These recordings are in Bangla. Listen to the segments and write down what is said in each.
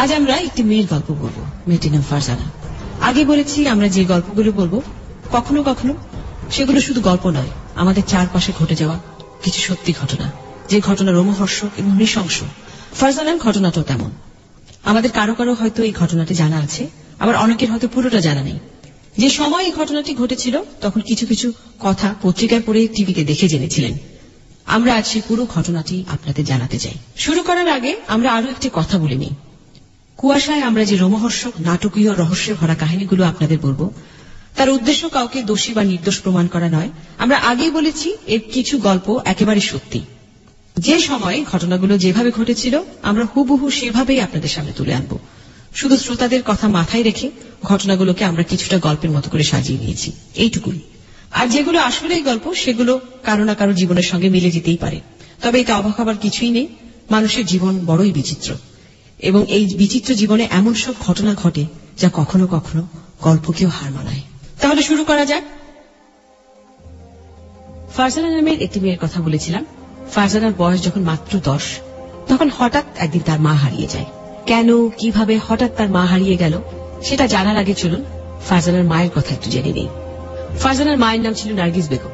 আজ আমরা একটি মেয়ের গল্প বলবো, মেয়েটির নাম ফারজানা। আগে বলেছি আমরা যে গল্পগুলো বলবো কখনো কখনো সেগুলো শুধু গল্প নয়, আমাদের চারপাশে ঘটে যাওয়া কিছু সত্যি ঘটনা, যে ঘটনা রোমহর্ষক এবং নৃশংস। ফারজানার ঘটনাটাও তেমন। আমাদের কারো কারো হয়তো এই ঘটনাটি জানা আছে, আবার অনেকের হয়তো পুরোটা জানা নেই। যে সময় এই ঘটনাটি ঘটেছিল তখন কিছু কিছু কথা পত্রিকায় পড়ে টিভিতে দেখে জেনেছিলেন। আমরা আজ সেই পুরো ঘটনাটি আপনাদের জানাতে চাই। শুরু করার আগে আমরা আরো একটি কথা বলে নিই। কুয়াশায় আমরা যে রোমহর্ষক নাটকীয় রহস্যে ভরা কাহিনীগুলো আপনাদের বলবো, তার উদ্দেশ্য কাউকে দোষী বা নির্দোষ প্রমাণ করা নয়। আমরা আগেই বলেছি এর কিছু গল্প একেবারে সত্যি। যে সময়ে ঘটনাগুলো যেভাবে ঘটেছিল আমরা হুবহু সেভাবেই আপনাদের সামনে তুলে আনবো। শুধু শ্রোতাদের কথা মাথায় রেখে ঘটনাগুলোকে আমরা কিছুটা গল্পের মতো করে সাজিয়ে নিয়েছি, এইটুকুই। আর যেগুলো আসলেই গল্প সেগুলো কারো না কারো জীবনের সঙ্গে মিলে যেতেই পারে। তবে এটা অবাক হবার কিছুই নেই, মানুষের জীবন বড়ই বিচিত্র এবং এই বিচিত্র জীবনে এমন সব ঘটনা ঘটে যা কখনো কখনো গল্পকেও হার মানায়। তাহলে শুরু করা যাক। ফারজানা নামের একটি মেয়ের কথা বলেছিলাম। ফারজানার বয়স যখন মাত্র 10, তখন হঠাৎ একদিন তার মা হারিয়ে যায়। কেন, কিভাবে হঠাৎ তার মা হারিয়ে গেল সেটা জানার আগে চলুন ফারজানার মায়ের কথা একটু জেনে নেই। ফারজানার মায়ের নাম ছিল নার্গিস বেগম।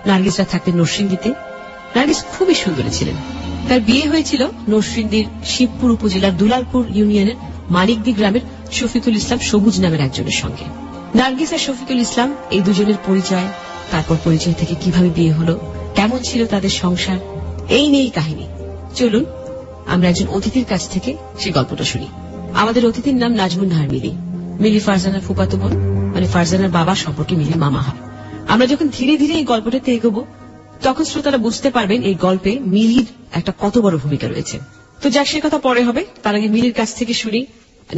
নার্গিসরা থাকতেন নরসিংদীতে। নার্গিস খুবই সুন্দরী ছিলেন। তার বিয়ে হয়েছিল নরসিংদীর শিবপুর উপজেলার দুলালপুর ইউনিয়নের মানিকদি গ্রামের শফিকুল ইসলাম সবুজ নামের একজনের সঙ্গে। নার্গিস আর শফিকুল ইসলাম এই দুজনের পরিচয়, তারপর পরিচয় থেকে কিভাবে বিয়ে হলো, কেমন ছিল তাদের সংসার, এই নিয়েই কাহিনী। চলুন আমরা একজন অতিথির কাছ থেকে সেই গল্পটা শুনি। আমাদের অতিথির নাম নাজমুন নাহার মিলি। মিলি ফারজানার ফুফাতো বোন, মানে ফারজানার বাবা সম্পর্কে মিলি মামা হয়। আমরা যখন ধীরে ধীরে এই গল্পটাতে এগোবো তখন শ্রোতারা বুঝতে পারবেন এই গল্পে মিলির একটা কত বড় ভূমিকা রয়েছে। তো যাক, সে কথা পরে হবে, তার আগে মিলির কাছ থেকে শুনি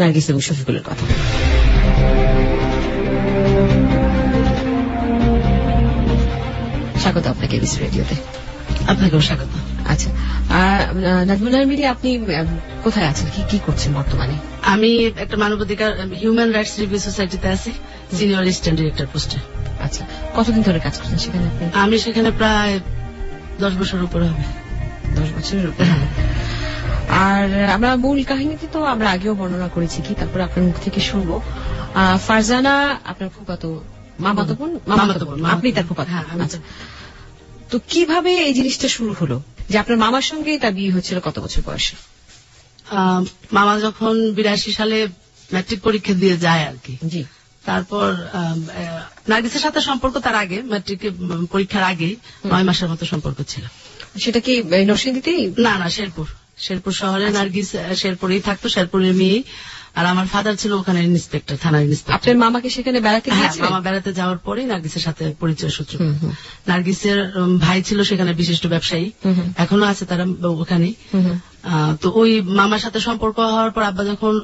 নার্গিস এবং শফিকুলের কথা। স্বাগত আপনাকে এবিসি রেডিওতে। আপনাকেও স্বাগত। আচ্ছা, নাজমুন নাহার মিলি, আপনি কোথায় আছেন, কি করছেন বর্তমানে? আমি একটা মানবাধিকার হিউম্যান রাইটস রিভিউ সোসাইটিতে আছি, সিনিয়র অ্যাসিস্ট্যান্ট ডিরেক্টর পোস্টে। আচ্ছা, কতদিন ধরে কাজ করছেন সেখানে আপনি? আমি সেখানে প্রায় 10 বছরের উপরে হবে। 10 বছরের উপরে। আর আমরা মূল কাহিনীতে তো আমরা আগেও বর্ণনা করেছি, কি তারপর আপনার মুখ থেকে শুনবো। ফারজানা আপনার ফুফাতো মামাতো বোন, আপনি তার ফুফাতো। আচ্ছা, তো কিভাবে এই জিনিসটা শুরু হলো যে আপনার মামার সঙ্গে তার বিয়ে হচ্ছিল কত বছর বয়সে? মামা যখন 82 সালে ম্যাট্রিক পরীক্ষা দিয়ে যায় আর কি, জি। তারপর নার্গিসের সাথে সম্পর্ক তার আগে, ম্যাট্রিক পরীক্ষার আগে 9 মাসের মতো সম্পর্ক ছিল। সেটা কি নরসিংদীতেই? না, শেরপুর শহরে। নার্গিস শেরপুরেই থাকতো, শেরপুরের মেয়ে। আর আমার ফাদার ছিল ওখানে ইন্সপেক্টর, থানার ইন্সপেক্টর। আপনার মামাকে সেখানে বেড়াতে গিয়েছিলেন? মামা বেড়াতে যাওয়ার পরে নার্গিসের সাথে পরিচয় সূত্র। নার্গিসের ভাই ছিল সেখানে বিশিষ্ট ব্যবসায়ী, এখনো আছে তারা ওখানে। তো ওই মামার সাথে সম্পর্ক হওয়ার পর আব্বা যখন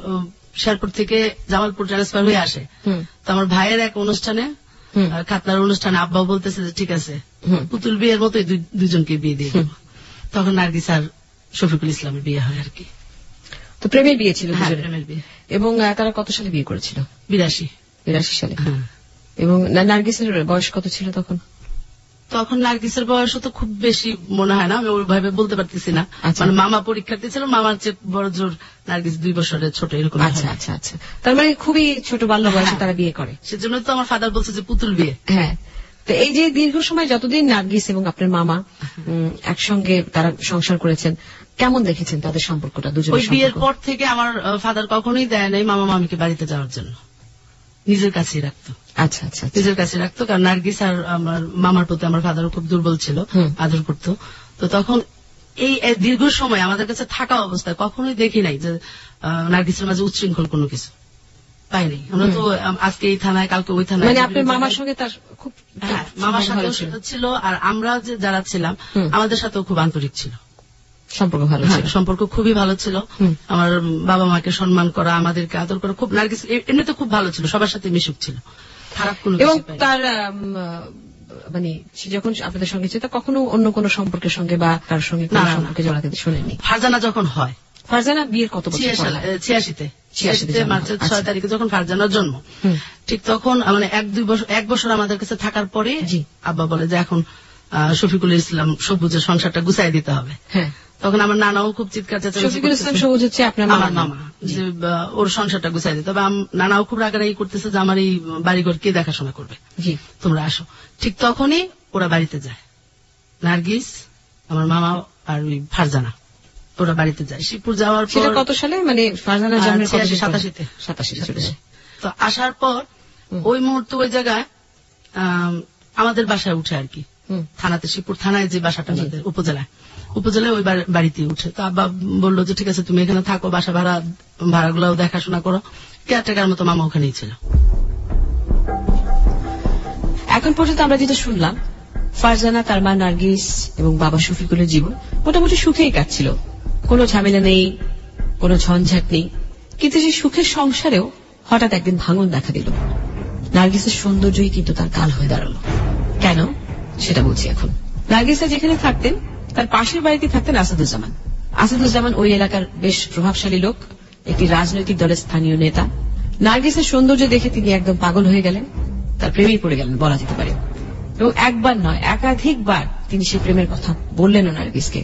শেরপুর থেকে জামালপুর ট্রান্সফার হয়ে আসে, তো আমার ভাইয়ের এক অনুষ্ঠানে, খাতনার অনুষ্ঠানে আব্বাও বলতেছে যে ঠিক আছে, পুতুল বিয়ের মতোই দুজনকে বিয়ে দিয়ে দেবো। তখন নার্গিস আর শফিকুল ইসলামের বিয়ে হয় আর কি। তো প্রেমের বিয়ে ছিল? হ্যাঁ, প্রেমের বিয়ে। এবং তারা কত সালে বিয়ে করেছিল? 82 সালে। এবং নার্গিসের বয়স কত ছিল তখন? তখন নার্গিসের বয়স তো খুব বেশি মনে হয় না, আমি ওইভাবে বলতে পারতেছি না। মানে মামা পরীক্ষার্থী ছিল, মামার চেয়ে বড় জোর নার্গিস 2 বছরের ছোট, এরকম। আচ্ছা আচ্ছা আচ্ছা, তার মানে খুবই ছোট বাল্য বয়সে তারা বিয়ে করে। সেজন্য তো আমার ফাদার বলছে যে পুতুল বিয়ে। হ্যাঁ, তো এই যে দীর্ঘ সময় যতদিন নার্গিস এবং আপনার মামা একসঙ্গে তারা সংসার করেছেন, কেমন দেখেছেন তাদের সম্পর্কটা দুজনের? ওই বিয়ের পর থেকে আমার ফাদার কখনোই দেয় নাই মামা মামিকে বাড়িতে যাওয়ার জন্য, নিজের কাছেই রাখতো। আচ্ছা আচ্ছা, নিজের কাছে রাখতো, কারণ নার্গিস আর আমার মামার প্রতি আমার ফাদার খুব দুর্বল ছিল, আদর করতো। তো তখন এই দীর্ঘ সময় আমাদের কাছে থাকা অবস্থায় কখনোই দেখি নাই যে নার্গিসের মাঝে উচ্ছৃঙ্খল কোনো কিছু পাইনি। আমরা তো আজকে এই থানায়, কালকে ওই থানায়। মানে আপনার মামার সঙ্গে তার খুব, মামার সাথে ছিল, আর আমরা যে যারা ছিলাম আমাদের সাথেও খুব আন্তরিক ছিল, সম্পর্ক ভালো ছিল, সম্পর্ক খুবই ভালো ছিল। আমার বাবা মাকে সম্মান করা, আমাদেরকে আদর করা, খুব নার্গিস এমনিতে খুব ভালো ছিল, সবার সাথে মিশুক ছিল, খারাপ কোনো। এবং তার মানে সে যখন আপনাদের সঙ্গে ছিল কখনো অন্য কোনো সম্পর্কের সঙ্গে বা কার সঙ্গে কোনো সম্পর্কে জড়াতে শুনেননি? ফারজানা যখন হয়, ফারজানা বিয়ের কত বছর? 86 মার্চের 6 তারিখে যখন ফারজানার জন্ম, ঠিক তখন মানে 1 বছর আমাদের কাছে থাকার পরে আব্বা বলে যে এখন শফিকুল ইসলাম সবুজের সংসারটা গুছাই দিতে হবে। তখন আমার নানাও খুব চিৎকার চেঁচামেচি শফিকুল ইসলাম করতেছে। সবুজ হচ্ছে আপনার আমার মামা যে ওর সংসারটা গুছাই দিত, তবে নানাও খুব রাগারাগি করতেছে যে আমার এই বাড়িঘর কে দেখাশোনা করবে, জি তোমরা আসো। ঠিক তখনই ওরা বাড়িতে যায়, নার্গিস, আমার মামা আর ওই ফারজানা, ওরা বাড়িতে যায়। শিবপুর যাওয়ার সেটা পর কত সালে, মানে ফারজানা জন্মের কত 87-তে 87 চলে যায়। তো আসার পর ওই মুহূর্তে ওই জায়গায় আমাদের বাসায় উঠে আর কি, থানাতে, শিবপুর থানায় যে বাসাটা আমাদের উপজেলায় ওই বাড়িতে উঠে। তো আব্বা বললো যে ঠিক আছে তুমি এখানে থাকো, বাসা ভাড়াগুলো দেখাশোনা করো। কেয়ারটেকার মতো মামা ওখানেই ছিল। এখন পর্যন্ত আমরা যেটা শুনলাম, ফারজানা, তার মা নার্গিস এবং বাবা শফিকুলের জীবন মোটামুটি সুখেই কাটছিল, কোনো ঝামেলা নেই, কোনো ঝঞ্ঝাট নেই। কিন্তু সেই সুখের সংসারেও হঠাৎ একদিন ভাঙন দেখা দিল। নার্গিসের সৌন্দর্যই কিন্তু তার কাল হয়ে দাঁড়ালো। কেন সেটা বলছি এখন। নার্গিসা যেখানে থাকতেন তার পাশের বাড়িতে থাকতেন আসাদুজ্জামান। আসাদুজ্জামান ওই এলাকার বেশ প্রভাবশালী লোক, একটি রাজনৈতিক দলের স্থানীয় নেতা। নার্গিসের সৌন্দর্য দেখে তিনি একদম পাগল হয়ে গেলেন, তার প্রেমেই পড়ে গেলেন বলা যেতে পারে। এবং একবার নয়, একাধিকবার তিনি সেই প্রেমের কথা বললেন নার্গিসকে।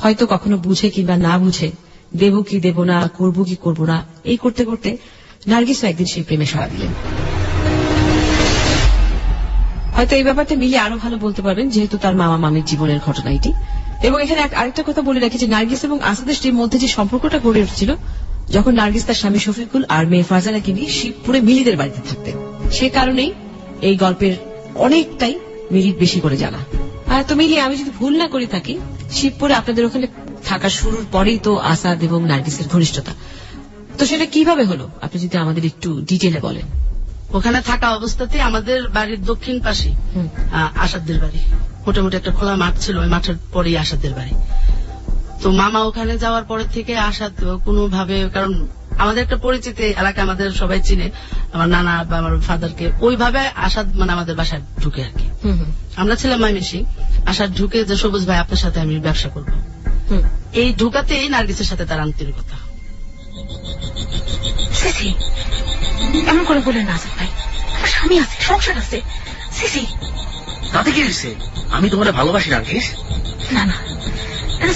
হয়তো কখনো বুঝে কিংবা না বুঝে, দেব কি দেব না, করবো কি করবো না, এই করতে করতে নার্গিসও একদিন সেই প্রেমে সাড়া দিলেন। হয়তো এই ব্যাপারটা মিলিয়ে আরো ভালো বলতে পারবেন, যেহেতু তার মামা মামির জীবনের ঘটনা এটি। এবং এখানে আরেকটা কথা বলে রাখি যে নার্গিস এবং আসাদের মধ্যে যে সম্পর্কটা গড়ে উঠেছিল, যখন নার্গিস তার স্বামী শফিকুল আর মেয়ে ফারজানাকে নিয়ে শিবপুরে মিলিদের বাড়িতে থাকতেন, সে কারণেই এই গল্পের অনেকটাই মিলির বেশি করে জানা। তো মিলি, আমি যদি ভুল না করে থাকি, শিবপুরে আপনাদের ওখানে থাকা শুরুর পরেই তো আসাদ এবং নার্গিসের ঘনিষ্ঠতা, তো সেটা কিভাবে হলো আপনি যদি আমাদের একটু ডিটেলে বলেন। ওখানে থাকা অবস্থাতেই আমাদের বাড়ির দক্ষিণ পাশে আসাদের বাড়ি, মোটামুটি একটা খোলা মাঠ ছিল, ওই মাঠের পরেই আসাদের বাড়ি। তো মামা ওখানে যাওয়ার পরের থেকে আসাদ কোনোভাবে, কারণ আমাদের একটা পরিচিত এলাকা, আমাদের সবাই চিনে, আমার নানা বা আমার ফাদারকে, ওইভাবে আসাদ মানে আমাদের বাসায় ঢুকে আর কি। আমরা ছিলাম ময়মনসিং, আসাদ ঢুকে যে সবুজ ভাই আপনার সাথে আমি ব্যবসা করব, এই ঢুকাতেই নার্গিসের সাথে তার আন্তরিকতা। এমন করে বলেন না আসাদ ভাই, আমার স্বামী আছে, সংসার আছে। সিসি, তাতে কি হয়েছে? আমি তোমার ভালোবাসি নার্গিস। না না,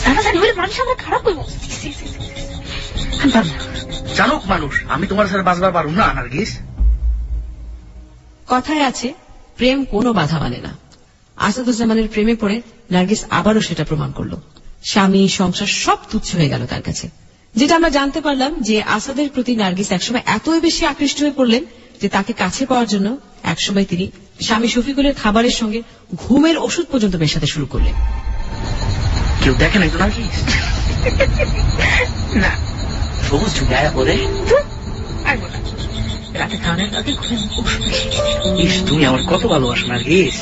জানাজানি হলে মানুষ আমরা খারাপ করবো। আমি পারবো না। জানুক মানুষ, আমি তোমার সাথে বাঁচবার পারুম না নার্গিস। কথায় আছে, প্রেম কোনো বাধা মানে না। আসাদুজ্জামানের প্রেমে পড়ে নার্গিস আবারও সেটা প্রমাণ করল। স্বামী, সংসার সব তুচ্ছ হয়ে গেল তার কাছে। যেটা আমরা জানতে পারলাম যে আসাদের প্রতি নার্গিস একসময় এতই বেশি আকৃষ্ট হয়ে পড়লেন যে তাকে কাছে পাওয়ার জন্য একসময় তিনি স্বামী শফিকুলের খাবারের সঙ্গে ঘুমের ওষুধ পর্যন্ত মেশাতে শুরু করলেন। কেউ দেখে নাই তো নার্গিস? না, সবুজ ঝুঁকে আয়া বলে, পারবো না। রাতে খাওয়ানোর আগে ঘুমের ওষুধ খেয়ে দিল। ইস, তুমি আমার কত ভালোবাসো নার্গিস।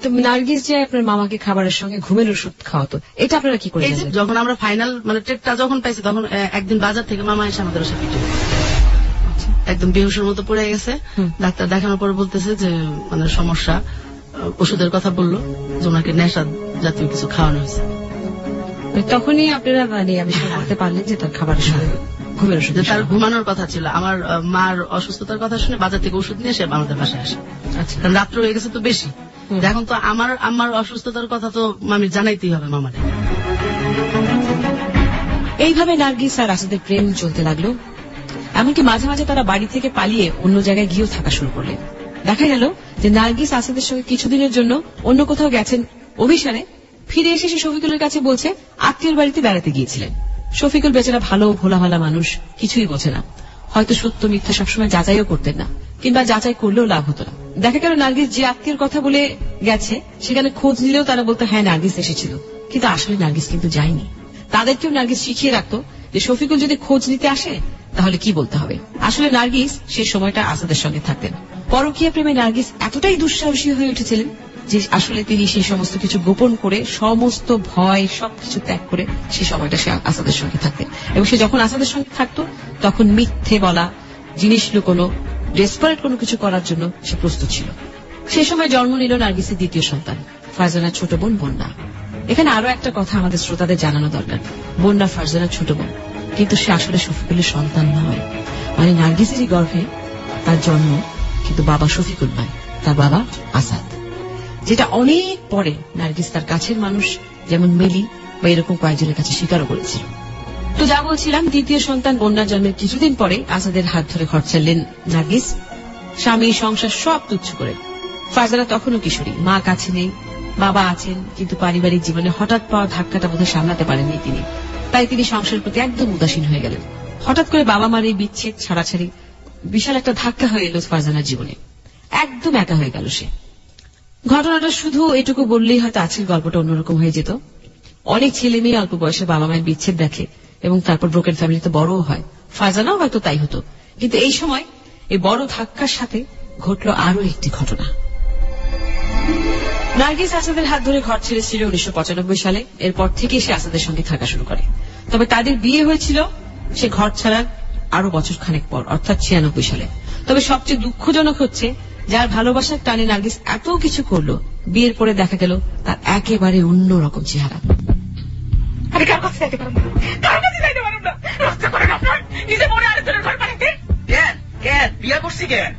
তো নার্গিস যে আপনার মামাকে খাবারের সঙ্গে ঘুমের ওষুধ খাওয়াতো, এটা আপনারা কি করে এই যে জানলেন? যখন আমরা ফাইনাল মানে ট্রেকটা যখন পাইছি, তখন একদিন বাজার থেকে মামা এসে আমাদের সাথে একদম বেহুশের মতো পড়ে গেছে। ডাক্তার দেখানোর পর বলতেছে যে মানে সমস্যা, ওষুধের কথা বললো যে ওনাকে নেশা জাতীয় কিছু খাওয়ানো হয়েছে। তখনই আপনারা মানে আবিষ্কার করতে পারলেন যে তার খাবারের সঙ্গে ঘুমের ওষুধ। যে তার ঘুমানোর কথা ছিল। আমার মার অসুস্থতার কথা শুনে বাজার থেকে ওষুধ নিয়ে সে আমাদের বাসায় আসে। আচ্ছা, কারণ রাত্র হয়ে গেছে তো বেশি, এখন তো আমার অসুস্থতার কথা তো মামির জানাইতেই হবে মামারে। এইভাবে নার্গিস আর আসাদের প্রেম চলতে লাগলো। এমনকি মাঝে মাঝে তারা বাড়ি থেকে পালিয়ে অন্য জায়গায় গিয়েও থাকা শুরু করলেন। দেখা গেল যে নার্গিস আসাদের সঙ্গে কিছুদিনের জন্য অন্য কোথাও গেছেন অভিসারে, ফিরে এসে সে শফিকুলের কাছে বলছে আত্মীয়র বাড়িতে বেড়াতে গিয়েছিলেন। শফিকুল বেচারা ভালো ভোলা ভালা মানুষ, কিছুই বোঝে না, হয়তো সত্য মিথ্যা সবসময় যাচাইও করতেন না, কিংবা যাচাই করলেও লাভ হতো না। দেখা গেল নার্গিস যে আত্মীয়র কথা বলে গেছে সেখানে খোঁজ নিলেও তারা বলতো হ্যাঁ নার্গিস এসেছিল, কিন্তু আসলে নার্গিস কিন্তু যায়নি। তাদেরকেও নার্গিস শিখিয়ে রাখতো যে শফিকুল যদি খোঁজ নিতে আসে তাহলে কি বলতে হবে। আসলে নার্গিস সেই সময়টা আসাদের সঙ্গে থাকতেন। পরকীয়া প্রেমে নার্গিস এতটাই দুঃসাহসী হয়ে উঠেছিলেন যে আসলে তিনি সেই সমস্ত কিছু গোপন করে, সমস্ত ভয় সবকিছু ত্যাগ করে সেই সময়টা সে আসাদের সঙ্গে থাকতেন। এবং সে যখন আসাদের সঙ্গে থাকতো তখন মিথ্যে বলা, জিনিস লুকোনো, ডেসপারেট কোনো কিছু করার জন্য সে প্রস্তুত ছিল। সেই সময় জন্ম নিল নার্গিসের দ্বিতীয় সন্তান, ফারজানার ছোট বোন বন্যা। এখানে আরো একটা কথা আমাদের শ্রোতাদের জানানো দরকার, বন্যা ফারজানার ছোট বোন, কিন্তু সে আসলে শফিকুলের সন্তান নয়। মানে নার্গিসেরই গর্ভে তার জন্ম, কিন্তু বাবা শফিকুল নয়, তার বাবা আসাদ। যেটা অনেক পরে নার্গিস তার কাছের মানুষ যেমন মেলি বা এরকম কয়েকজনের কাছে স্বীকারও করেছিল। তো যা বলছিলাম, দ্বিতীয় সন্তান বন্যার জন্মের কিছুদিন পরে আসাদের হাত ধরে ঘর ছাড়লেন নার্গিস, স্বামী সংসার সব তুচ্ছ করে। ফারজানা তখনও কিশোরী, মা কাছে নেই, বাবা আছেন, কিন্তু পারিবারিক জীবনে হঠাৎ পাওয়া ধাক্কাটা বোধহয় সামলাতে পারেননি তিনি। তাই তিনি সংসারের প্রতি একদম উদাসীন হয়ে গেলেন। হঠাৎ করে বাবা মার এই বিচ্ছেদ, ছাড়াছাড়ি বিশাল একটা ধাক্কা হয়ে এলো ফারজানার জীবনে। একদম একা হয়ে গেল সে। ঘটনাটা শুধু এটুকু বললেই হয়তো আজকের গল্পটা অন্যরকম হয়ে যেত। অনেক ছেলে মেয়ে অল্প বয়সে বাবা মায়ের বিচ্ছেদ দেখে এবং তারপর ব্রোকেন ফ্যামিলিতে বড়ও হয়। ফারজানাও হয়তো তাই হতো। কিন্তু এই সময় এই বড় ধাক্কার সাথে ঘটল আরো একটি ঘটনা। নার্গিস আসাদের হাত ধরে ঘর ছেড়েছিল 1995 সালে। এরপর থেকে সে আসাদের সঙ্গে থাকা শুরু করে। তবে তাদের বিয়ে হয়েছিল সে ঘর ছাড়ার আরো বছর খানেক পর, অর্থাৎ 96 সালে। তবে সবচেয়ে দুঃখজনক হচ্ছে, যার ভালোবাসার টানে নার্গিস এত কিছু করলো, বিয়ের পরে দেখা গেল তার একেবারে অন্যরকম চেহারা। আমি কার কাছে যাইতে পারবো না, কার কাছে যাইতে পারবো না। রক্ষা করেন আপনার নিজে মনে আরেকজনের ঘর বানাইতে। কেন কেন বিয়ে করছি কেন?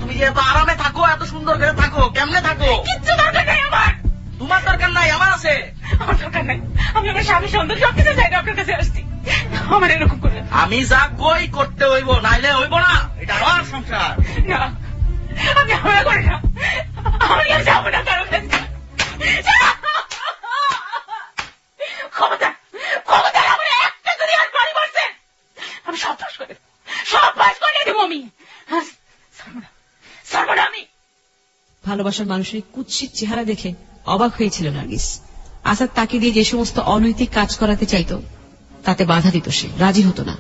তুমি যে এত আরামে থাকো, এত সুন্দর করে থাকো, কেমনে থাকো? কিচ্ছু দরকার নাই আমার। তোমার দরকার নাই, আমার আছে। আমার দরকার নাই। আমি আমার স্বামী সন্তান সবকিছু চাই না, আপনার কাছে আসছি। আমার এরকম করে আমি যা কই করতে হইব, নাইলে হইব না। এটা আমার সংসার। না, আমি হামলা করি না। আমি আর যাবো না কারো কাছে। ক্ষমতা ক্ষমতা আমার একটা যদি আর বাড়ি বসছেন, আমি সব পাস করে সব পাস করে দেবো আমি। সর্বনা আমি। ভালোবাসার মানুষের কুৎসিত চেহারা দেখে অবাক হয়েছিল নার্গিস। আসাদ তাকে দিয়ে যে সমস্ত অনৈতিক কাজ করাতে চাইত তাতে বাধা দিত সে, রাজি হতো না।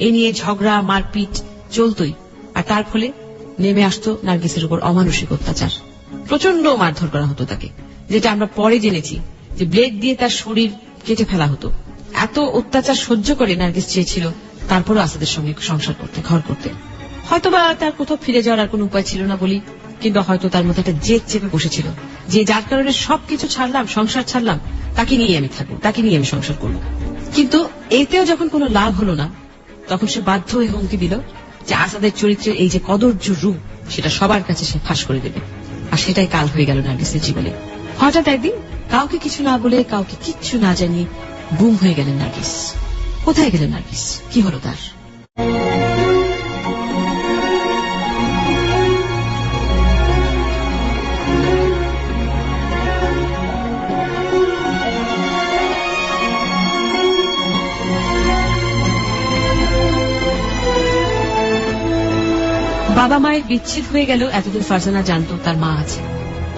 এ নিয়ে ঝগড়া মারপিট চলতই। আর তার ফলে নেমে আসতো নার্গিসের উপর অমানসিক অত্যাচার। প্রচন্ড মারধর করা হতো তাকে, যেটা আমরা পরে জেনেছি যে ব্লেড দিয়ে তার শরীর কেটে ফেলা হতো। এত অত্যাচার সহ্য করে নার্গিস চেয়েছিল তারপরও আসাদের সঙ্গে সংসার করতে, ঘর করতে। হয়তোবা তার কোথাও ফিরে যাওয়ার আর কোন উপায় ছিল না বলি, কিংবা হয়তো তার মধ্যে একটা জেদ চেপে বসেছিল যে যার কারণে সবকিছু ছাড়লাম, সংসার ছাড়লাম, তাকে নিয়ে আমি থাকবো, তাকে নিয়ে আমি সংসার করবো। কিন্তু এতেও যখন কোনো লাভ হলো না, তখন সে বাধ্য হয়ে হুমকি দিল যে আসাদের চরিত্রের এই যে কদর্য রূপ, সেটা সবার কাছে সে ফাঁস করে দেবে। আর সেটাই কাল হয়ে গেল নার্গিসের জীবনে। হঠাৎ একদিন কাউকে কিছু না বলে, কাউকে কিচ্ছু না জানিয়ে গুম হয়ে গেলেন নার্গিস। কোথায় গেলেন নার্গিস? কি হলো তার? বাবা মায়ের বিচ্ছেদ হয়ে গেল। এতদিন ফারজানা জানতো তার মা আছে,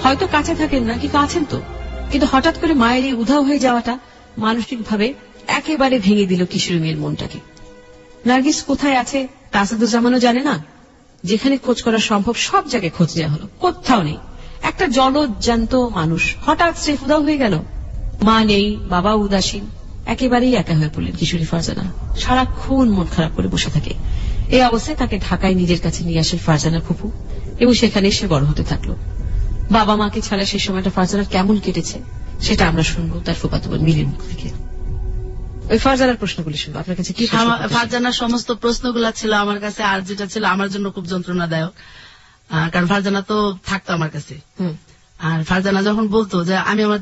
হয়তো কাছে থাকেন না, কিন্তু আছেন তো। কিন্তু হঠাৎ করে মায়ের এই উধাও হয়ে যাওয়াটা মানসিকভাবে একেবারে ভেঙে দিল কিশোরী মেয়ের মনটাকে। নার্গিস কোথায় আছে তা আসাদুজ্জামানও জানে না। যেখানে খোঁজ করা সম্ভব সব জায়গায় খোঁজ নেওয়া হলো, কোথাও নেই। একটা জলজ্যান্ত মানুষ হঠাৎ সে উধাও হয়ে গেল। মা নেই, বাবা উদাসীন, একেবারেই একা হয়ে পড়লেন কিশোরী ফারজানা। সারাক্ষণ মন খারাপ করে বসে থাকে। এই অবস্থায় তাকে ঢাকায় নিজের কাছে নিয়ে আসেন ফারজানা ফুপু, এবং সেখানে সে বড় হতে থাকলো। বাবা মাকে ছাড়া সেই সময়টা ফারজানার কেমন কেটেছে সেটা আমরা শুনবো তার ফুফাতো বোন মিলির মুখ থেকে। ওই ফারজানার প্রশ্নগুলি শুনবো। আপনার কাছে কি প্রশ্ন? ফারজানার সমস্ত প্রশ্নগুলা ছিল আমার কাছে, আর যেটা ছিল আমার জন্য খুব যন্ত্রণাদায়ক, কারণ ফারজানা তো থাকতো আমার কাছে। আর ফারজানা যখন বলতো যে আমি আমার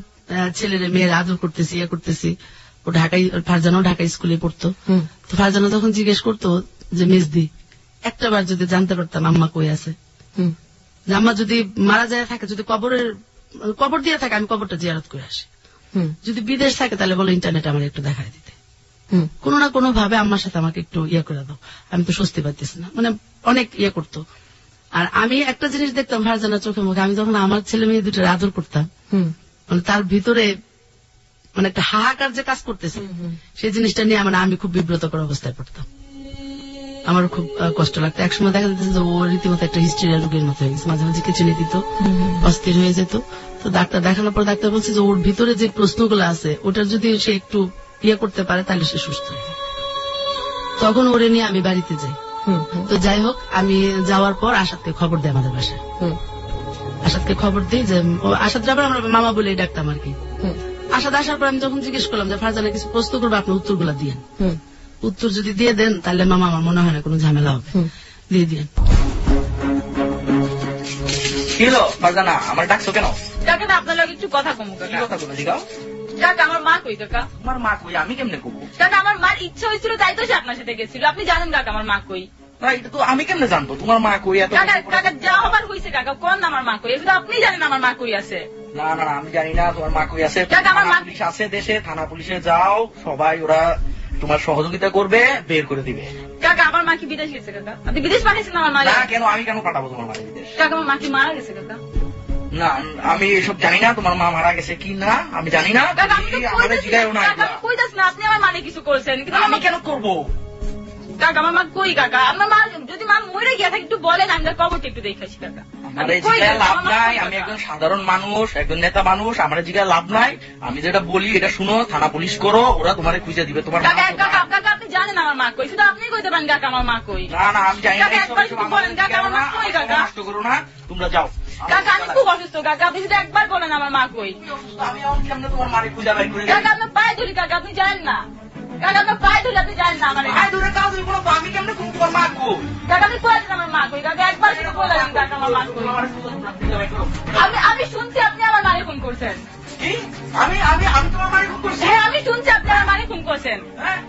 ছেলের মেয়ের আদর করতেছি, ইয়ে করতেছি, ও ঢাকায়, ফারজানাও ঢাকা স্কুলে পড়তো। তো ফারজানা যখন জিজ্ঞেস করতো যে মেজদি, একটা বার যদি জানতে পারতাম আম্মা কই আছে, যে আম্মা যদি মারা যায় থাকে, যদি কবর দিয়ে থাকে, আমি কবরটা জিয়ারত করে আসি। যদি বিদেশ থাকে তাহলে বলো ইন্টারনেট আমার একটু দেখায় দিতে, কোনো না কোনো ভাবে আম্মার সাথে আমাকে একটু ইয়ে করে দাও, আমি তো স্বস্তি পাচ্ছি না। মানে অনেক ইয়ে করতো। আর আমি একটা জিনিস দেখতাম ফারজানার চোখে মুখে, আমি যখন আমার ছেলে মেয়ে দুটোর আদর করতাম, মানে তার ভিতরে মানে একটা হাহাকার যে কাজ করতেছে, সেই জিনিসটা নিয়ে আমি খুব বিব্রতকর অবস্থায় পড়তাম। আমার খুব কষ্ট লাগতো। একসময় দেখা যেত যে ও রীতিমতো একটা হিস্ট্রিয়া রোগের মতো হয়ে গেছে, মাঝে মাঝে খিচুনি দিত, অস্থির হয়ে যেত। তো ডাক্তার দেখানোর পর ডাক্তার বলছে যে ওর ভিতরে যে প্রশ্নগুলো আছে ওটার যদি সে একটু ইয়ে করতে পারে তাহলে সে সুস্থ হয়ে যাবে। তখন ওরে নিয়ে আমি বাড়িতে যাই। তো যাই হোক, আমি যাওয়ার পর আসাদকে খবর দেয় আমাদের বাসায়। আসাদকে খবর দিই যে আসাদ যাবার আমরা মামা বলে ডাকতাম আর কি। আসাদ আসার পর আমি যখন জিজ্ঞেস করলাম যে ফারজানা কিছু প্রশ্ন করবো, আপনি উত্তরগুলো দিয়ে, উত্তর যদি দিয়ে দেন তাহলে মামা আমার মনে হয় না কোনো ঝামেলা হবে, দিয়ে দিন। কি হলো ফারজানা, আমার ডাকছো কেন? কাকা না আপনার লগে একটু কথা কমু কি কাকা। কথা বলে দিগাও? কাকা আমার মা কই কাকা? তোমার মা কই? আমি কেমনে কবো? কাকা আমার মার ইচ্ছা হয়েছিল তাই তো সে আপনার সাথে গেছিল। আপনি জানেন কাকা আমার মা কই? না, এটা তো আমি কেমনে জানবো তোমার মা কই? এত কাকা কাকা যা হবার হয়েছে কাকা, কোন আমার মা কই? শুধু আপনি জানেন আমার মা কই আছে। না না না, আমি জানি না তোমার মা কই আছে। কাকা, আমার থানা মা- পুলিশ আছে দেশে, থানা পুলিশে যাও, সবাই ওরা তোমার সহযোগিতা করবে, বের করে দিবে। কাকা আমার মা কি বিদেশ গেছে কাকা? আপনি বিদেশ পাঠিয়েছেন আমার মা? না কেন, আমি কেন পাঠাবো তোমার মাকে বিদেশ? কাকা আমার মা কি মারা গেছে কাকা? না, আমি এসব জানি না, তোমার মা মারা গেছে কি না আমি জানি না। কাকা আমি তো তুমি আমাদের কইতাছি জিগায়ও না কাকা, এগুলা। আমি কইতাছি না আপনি আমার মানে কিছু করেছেন, কিন্তু আমি আমার কেন করবো? কাকা আমার মা কই কাকা? আমার মা যদি মা মরে গিয়ে থাকে একটু বলেন, আমি তার কবরটা একটু দেখেছি কাকা। আমার এই জিগায় লাভ নাই, আমি একজন সাধারণ মানুষ, একজন নেতা মানুষ, আমার এই জিগায় লাভ নাই। আমি যেটা বলি এটা শুনো, থানা পুলিশ করো, ওরা তোমার খুঁজে দিবে তোমার মা কাকা কোথায়। কাকা কাকা আপনি জানেন আমার মা কই, শুধু আপনি কইতে পারেন কাকা আমার মা কই। না না, আমি জানি না, কাকা, এইসব একবার এইসব একটু আমাদের বলেন, কাকা, জিগায়ও আমার না, মা কই, আমার কাকা? নষ্ট করো না, তোমরা যাও। কাকা আমি খুব অসুস্থ কাকা, আপনি শুধু একবার বলেন আমার মা কই। আমি এখন কেমনে তোমার মারে খুঁজে বের করে কাকা আপনার পায়ে ধরি কাকা, আপনি জানেন না। কাকা আপনার পায়ে ধরি, আপনি জানেন না আমার। আয় দূরে কাজ হইব না তো, আমি কেমনে খুঁজবো তোমার মা কই? কাকা আপনি কয়েছেন আমার মা কই, কাকা একবার শুধু বলেন কাকা আমার মা কই। আমি শুনছি আপনি আমার মারে ফোন করছেন। কি? আমি তোমার মারে খুন করছি? হ্যাঁ আমি শুনছি আপনি আমার মারে ফোন করছেন। হ্যাঁ?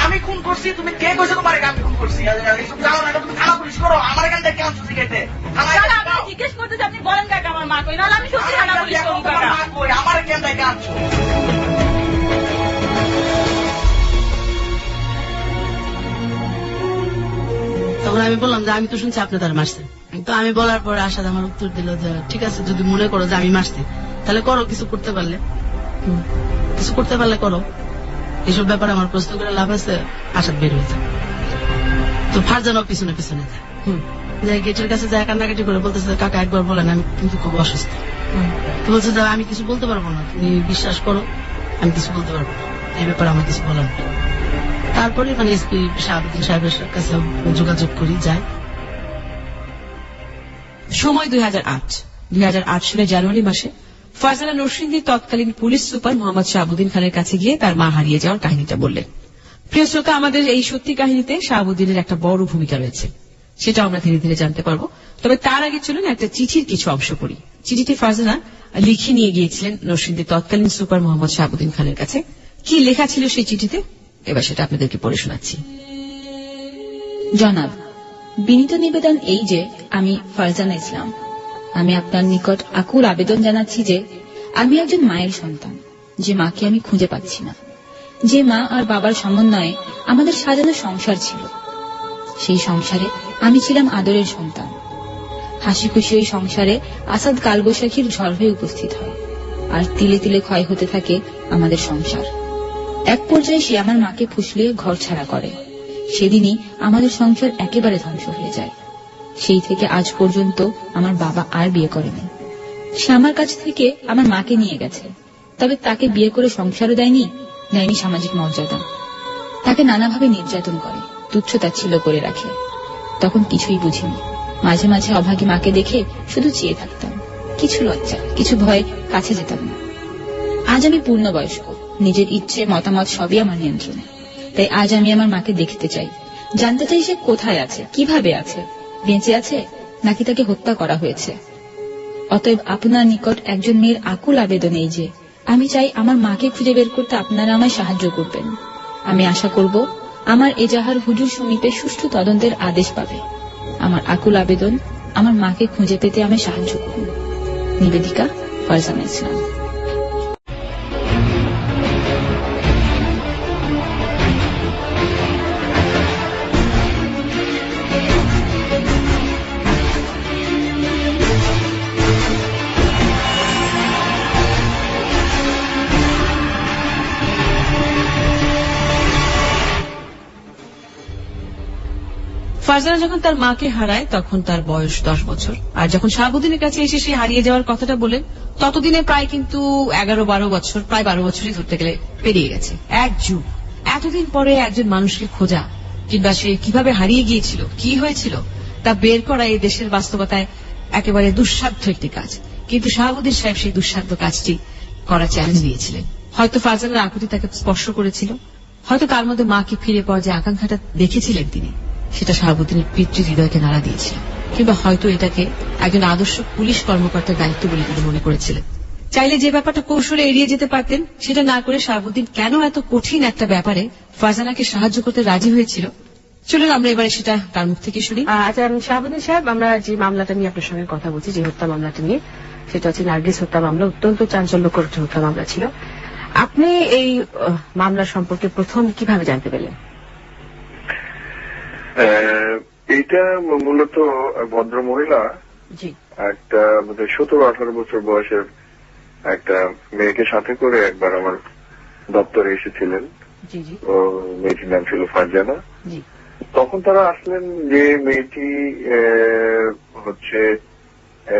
আমি খুন করছি? তুমি কে কইছো তোমার আমি খুন করছি? এইসব জানো না, এটা তুমি থানা পুলিশ করো, আমার এখান থেকে কেমন সুযোগ এতে? থানায় কাকা যাও। আপনি জিজ্ঞেস করতেছে, আপনি বলেন কাকা আমার মা কই, নাহলে আমি সত্যি থানা পুলিশ করবো তোমার কাকা। মা কই? আমার কেন থেকে আনছো? তখন আমি বললাম যে আমি তো শুনছি আপনি তার মারছেন। তো আমি বলার পরে আসাদ আমার উত্তর দিল যে ঠিক আছে, যদি মনে করো যে আমি মারছি তাহলে করো, কিছু করতে পারলে কিছু করতে পারলে করো, এসব ব্যাপারে আমার প্রশ্ন করে লাভ আছে। আসাদ বের হয়েছে, তো ফারজানও পিছনে পিছনে যায়। যে গেটের কাছে যায় কান্নাকাটি করে বলতেছে কাকা একবার বলেন, আমি কিন্তু খুব অসুস্থ। তো বলছে যে আমি কিছু বলতে পারবো না, তুমি বিশ্বাস করো আমি কিছু বলতে পারবো না, এই ব্যাপারে আমার কিছু বলার নেই। তারপরে মানে এসপি শাহাবুদ্দিন সাহেবের কাছে যোগাযোগ করি, যাই। সময় 2008 সালের জানুয়ারি মাসে ফারজানা নরসিংদী তৎকালীন পুলিশ সুপার মোহাম্মদ শাহাবুদ্দিন খানের কাছে গিয়ে তার মা হারিয়ে যাওয়ার কাহিনীটা বললেন। প্রিয় শ্রোতা, আমাদের এই সত্যি কাহিনীতে শাহাবুদ্দিনের একটা বড় ভূমিকা রয়েছে, সেটা আমরা ধীরে ধীরে জানতে পারবো। তবে তার আগে চলুন একটা চিঠির কিছু অংশ পড়ি। চিঠিটি ফারজানা লিখে নিয়ে গিয়েছিলেন নরসিংদী তৎকালীন সুপার মোহাম্মদ শাহাবুদ্দিন খানের কাছে। কি লেখা ছিল সেই চিঠিতে, এবার সেটা আপনাদেরকে পড়ে শোনাচ্ছি। জনাব, বিনীত নিবেদন এই যে আমি ফারজানা ইসলাম, আমি আপনার নিকট আকুল আবেদন জানাচ্ছি যে আমি একজন মায়ের সন্তান, যে মাকে আমি খুঁজে পাচ্ছি না, যে মা আর বাবার সমন্বয়ে আমাদের সাজানো সংসার ছিল। সেই সংসারে আমি ছিলাম আদরের সন্তান। হাসি খুশি ওই সংসারে আসাদ কালবৈশাখীর ঝড় হয়ে উপস্থিত হয়, আর তিলে তিলে ক্ষয় হতে থাকে আমাদের সংসার। এক পর্যায়ে সে আমার মাকে ফুসলিয়ে ঘর ছাড়া করে। সেদিনই আমাদের সংসার একেবারে ধ্বংস হয়ে যায়। সেই থেকে আজ পর্যন্ত আমার বাবা আর বিয়ে করেনি। সে আমার কাছ থেকে আমার মাকে নিয়ে গেছে, তবে তাকে বিয়ে করে সংসারও দেয়নি সামাজিক মর্যাদা। তাকে নানাভাবে নির্যাতন করে, তুচ্ছতাচ্ছিল্য করে রাখে। তখন কিছুই বুঝিনি। মাঝে মাঝে অভাগী মাকে দেখে শুধু চেয়ে থাকতাম, কিছু লজ্জা কিছু ভয়, কাছে যেতাম না। আজ আমি পূর্ণবয়স্ক, নিজের ইচ্ছে মতামত সবই আমার নিয়ন্ত্রণে। তাই আজ আমি আমার মাকে দেখতে চাই, জানতে চাই সে কোথায় আছে, কিভাবে আছে, বেঁচে আছে নাকি তাকে হত্যা করা হয়েছে। অতএব আপনার নিকট একজন মেয়ের আকুল আবেদন এই যে আমি চাই আমার মাকে খুঁজে বের করতে আপনারা আমায় সাহায্য করবেন। আমি আশা করব আমার এজাহার হুজুর সমীপে সুষ্ঠু তদন্তের আদেশ পাবে। আমার আকুল আবেদন, আমার মাকে খুঁজে পেতে আমায় সাহায্য করুন। নিবেদিকা, ফারজানা ইসলাম। ফারজানা যখন তার মাকে হারায় তখন তার বয়স 10 বছর, আর যখন শাহাবুদ্দিনের কাছে এসে সে হারিয়ে যাওয়ার কথাটা বলেন ততদিনে প্রায় কিন্তু 11-12 বছর, প্রায় 12 বছরই ধরতে গেলে পেরিয়ে গেছে, এক যুগ। এতদিন পরে একজন মানুষকে খোঁজা কিংবা সে কিভাবে হারিয়ে গিয়েছিল, কি হয়েছিল তা বের করা এই দেশের বাস্তবতায় একেবারে দুঃসাধ্য একটি কাজ। কিন্তু শাহাবুদ্দিন সাহেব সেই দুঃসাধ্য কাজটি করা চ্যালেঞ্জ দিয়েছিলেন। হয়তো ফারজানার আকুতি তাকে স্পর্শ করেছিল, হয়তো তার মধ্যে মাকে ফিরে পাওয়ার যে আকাঙ্ক্ষাটা দেখেছিলেন তিনি, সেটা শাহাবুদ্দিনের পিতৃ হৃদয়কে নাড়া দিয়েছিল, কিংবা হয়তো এটাকে একজন আদর্শ পুলিশ কর্মকর্তার দায়িত্ব বলে তিনি মনে করেছিলেন। চাইলে যে ব্যাপারটা কৌশলে এড়িয়ে যেতে পারতেন, সেটা না করে শাহাবুদ্দিন কেন এত কঠিন একটা ব্যাপারে ফারজানাকে সাহায্য করতে রাজি হয়েছিল? চলুন আমরা এবারে সেটা তার মুখ থেকে শুনি। আচ্ছা শাহাবুদ্দিন সাহেব, আমরা যে মামলাটা নিয়ে আপনার সঙ্গে কথা বলছি, যে হত্যা মামলাটা নিয়ে, সেটা হচ্ছে নার্গিস হত্যা মামলা। অত্যন্ত চাঞ্চল্যকর হত্যা মামলা ছিল। আপনি এই মামলা সম্পর্কে প্রথম কিভাবে জানতে পেলেন? এইটা মূলত ভদ্র মহিলা জি একটা 17-18 বছর বয়সের একটা মেয়েকে সাথে করে একবার আমার দপ্তরে এসেছিলেন। জি জি তো মেয়েটির নাম ছিল ফারজানা। জি তখন তারা আসলেন যে মেয়েটি হচ্ছে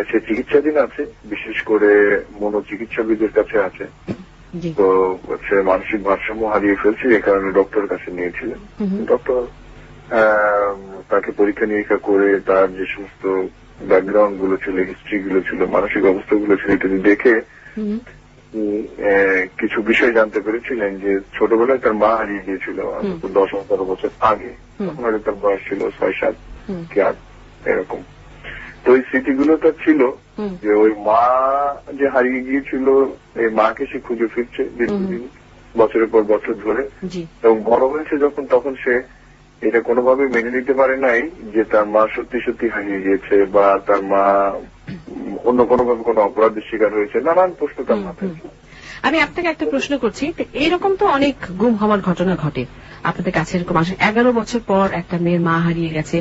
সে চিকিৎসাধীন আছে, বিশেষ করে মনোচিকিৎসাবিদের কাছে আছে। জি তো সে মানসিক ভারসাম্য হারিয়ে ফেলছে, এই কারণে ডক্টরের কাছে নিয়েছিলেন। ডক্টর তাকে পরীক্ষা নিরীক্ষা করে তার যে সমস্ত ব্যাকগ্রাউন্ড গুলো ছিল, হিস্ট্রি গুলো ছিল, মানসিক অবস্থা গুলো ছিল, এটা দেখে কিছু বিষয় জানতে পেরেছিলেন যে ছোটবেলায় তার মা হারিয়ে গিয়েছিল 10-11 বছর আগে। তখন হয়তো তার বয়স ছিল 6-7 কি 8 এরকম। তো ওই স্মৃতিগুলো তার ছিল যে ওই মা যে হারিয়ে গিয়েছিল, এই মাকে সে খুঁজে ফিরছে দীর্ঘদিন, বছরের পর বছর ধরে। এবং বড় হয়েছে যখন, তখন সে এটা কোনোভাবে মেনে নিতে পারে নাই যে তার মা সত্যি সত্যি হারিয়ে গিয়েছে, বা তার মা অন্য কোনোভাবে কোনো অপরাধের শিকার হয়েছে। নানান প্রশ্ন তার মাথায়। আমি আপনাকে একটা প্রশ্ন করছি, এইরকম তো অনেক গুম হওয়ার ঘটনা ঘটে আপনাদের কাছে। এরকম 11 বছর পর একটা মেয়ের মা হারিয়ে গেছে,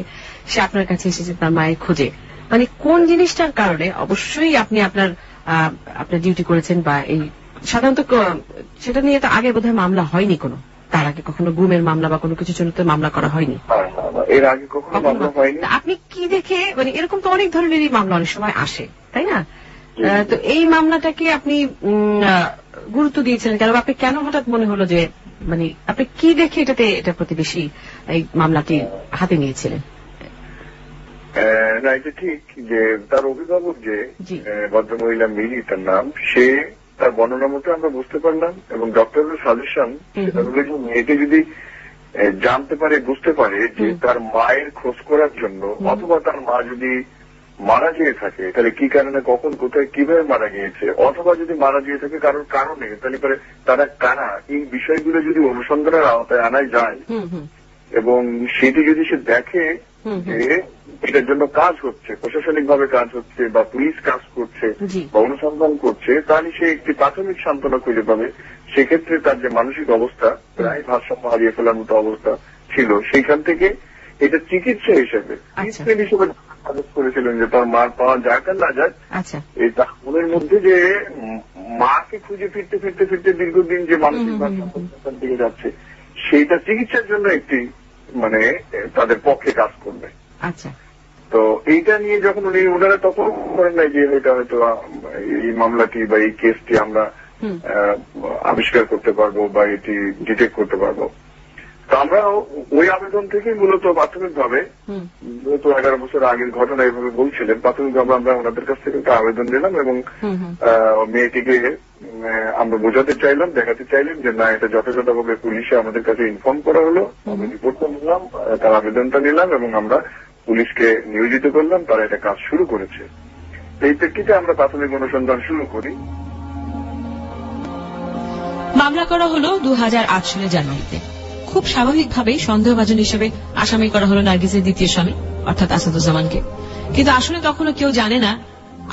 সে আপনার কাছে এসেছে তার মায়ের খোঁজে। মানে কোন জিনিসটার কারণে? অবশ্যই আপনি আপনার ডিউটি করেছেন, বা এই সাধারণত সেটা নিয়ে তো আগে বোধহয় মামলা হয়নি কোনো, তার আগে কখনো গুমের মামলা বা কোনো কিছু জন্য তো মামলা করা হয়নি। এর আগে কখনো মামলা হয়নি। আপনি কি দেখে, মানে এরকম তো অনেক ধরনেরই মামলা অনেক সময় আসে, তাই না? তো এই মামলাটাকে আপনি গুরুত্ব দিয়েছিলেন কেন? আপনি কেন হঠাৎ মনে হলো যে, মানে আপনি কি দেখে এটার প্রতি বেশি এই মামলাটি হাতে নিয়েছিলেন? না, এটা ঠিক যে তার অভিভাবক যে ভদ্রমহিলা মিলি তার নাম, সে তার বর্ণনা মতো আমরা বুঝতে পারলাম, এবং ডক্টরের সাজেশন সেটা হলো যে মেয়েটি যদি জানতে পারে, বুঝতে পারে যে তার মায়ের খোঁজ করার জন্য, অথবা তার মা যদি মারা গিয়ে থাকে তাহলে কি কারণে, কখন, কোথায়, কিভাবে মারা গিয়েছে, অথবা যদি মারা গিয়ে থাকে কারোর কারণে, তাহলে পরে তারা কারা, এই বিষয়গুলো যদি অনুসন্ধানের আওতায় আনাই যায়, এবং সেটি যদি সে দেখে যে এটার জন্য কাজ হচ্ছে, প্রশাসনিক ভাবে কাজ হচ্ছে, বা পুলিশ কাজ করছে, বা অনুসন্ধান করছে, তাহলে সে একটি প্রাথমিক সান্ত্বনা খুঁজে পাবে। সেক্ষেত্রে তার যে মানসিক অবস্থা, প্রায় ভারসাম্য হারিয়ে ফেলার মতো অবস্থা ছিল, সেইখান থেকে এটা চিকিৎসা হিসেবে সাজেস্ট করেছিলেন যে তার মার পাওয়া যাক আর না যাক, এই তার মনের মধ্যে যে মাকে খুঁজে ফিরতে ফিরতে ফিরতে দীর্ঘদিন যে মানসিক ভারসাম্যের দিকে যাচ্ছে, সেইটা চিকিৎসার জন্য একটি মানে তাদের পক্ষে কাজ করবে। আচ্ছা, তো এইটা নিয়ে যখন ওনারা তখন করেন নাই যে এটা হয়তো এই মামলাটি বা এই কেসটি আমরা আবিষ্কার করতে পারবো বা এটি ডিটেক্ট করতে পারবো। তো আমরা ওই আবেদন থেকেই মূলত প্রাথমিকভাবে, যেহেতু 11 বছর আগের ঘটনা এভাবে বলছিলেন, প্রাথমিকভাবে আমরা ওনাদের কাছ থেকে একটা আবেদন নিলাম, এবং মেয়েটিকে আমরা বোঝাতে চাইলাম, দেখাতে চাইলাম যে না, এটা যথাযথভাবে পুলিশে আমাদের কাছে ইনফর্ম করা হলো, আমি রিপোর্টটা নিলাম, তার আবেদনটা নিলাম, এবং আমরা পুলিশকে নিয়োজিত করলাম, তারা এটা কাজ শুরু করেছে। এই প্রেক্ষিতে আমরা প্রাথমিক অনুসন্ধান শুরু করি। মামলা করা হলো 2008 সালের জানুয়ারিতে। খুব স্বাভাবিকভাবেই সন্দেহভাজন হিসেবে আসামি করা হলো নার্গিসের দ্বিতীয় স্বামী অর্থাৎ আসাদুজ্জামানকে। কিন্তু আসলে তখনও কেউ জানে না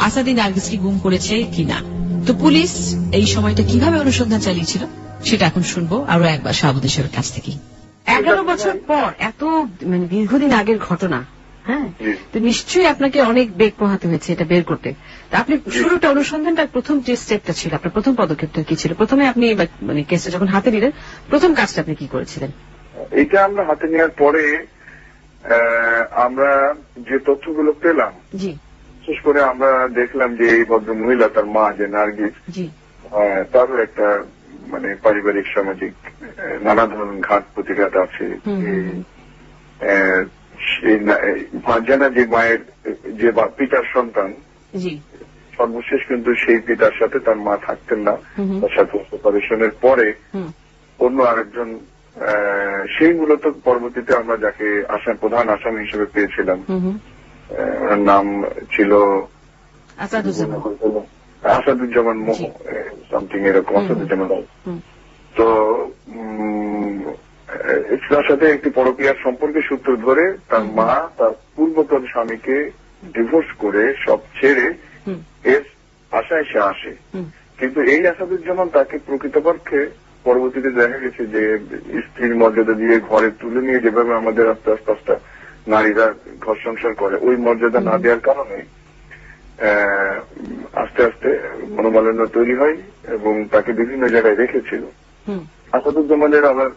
আসাদি নার্গিসকে গুম করেছে কিনা। তো পুলিশ এই সময়টা কিভাবে অনুসন্ধান চালিয়েছিল সেটা এখন শুনবো আরো একবার শাহাবুদ্দিন সাহেবের কাছ থেকে। 11 বছর পর এত মানে দীর্ঘদিন আগের ঘটনা, হ্যাঁ, তো নিশ্চয়ই আপনাকে অনেক বেগ পোহাতে হয়েছে এটা বের করতে। আপনি শুরুটা অনুসন্ধানটা প্রথম যে স্টেপটা ছিল, আপনার প্রথম পদক্ষেপটা কি ছিল? প্রথমে আপনি মানে কেসটা যখন হাতে নিলেন, প্রথম কাজটা আপনি কি করেছিলেন? এটা আমরা হাতে নেওয়ার পরে আমরা যে তথ্যগুলো পেলাম, বিশেষ করে আমরা দেখলাম যে এই ভদ্র মহিলা, তার মা যে নার্গিস, তারও একটা মানে পারিবারিক সামাজিক নানা ধরনের ঘাত প্রতিঘাত আছে। ফারজানা যে মায়ের যে পিতার সন্তান, সর্বশেষ কিন্তু সেই পিতার সাথে তার মা থাকতেন না, তার সাথে সেপারেশনের পরে অন্য আরেকজন সেই মূলত পরবর্তীতে আমরা যাকে প্রধান আসামি হিসেবে পেয়েছিলাম, ওনার নাম ছিল আসাদুজ্জামান মোহ, সামথিং এরকম, আসাদুজ্জামান। তো তার সাথে একটি পরকীয়ার সম্পর্কে সূত্র ধরে তার মা তার পূর্বতন স্বামীকে ডিভোর্স করে সব ছেড়ে এর আশায় সে আসে। কিন্তু এই আসাদুজ্জামান তাকে প্রকৃতপক্ষে পরবর্তীতে দেখা গেছে যে স্ত্রীর মর্যাদা দিয়ে ঘরে তুলে নিয়ে যেভাবে আমাদের আস্তে আস্তে নারীরা ঘর সংসার করে, ওই মর্যাদা না দেওয়ার কারণে আস্তে আস্তে মনোমালিন্য তৈরি হয় এবং তাকে বিভিন্ন জায়গায় রেখেছিল। আসাদুজ্জামানের আবার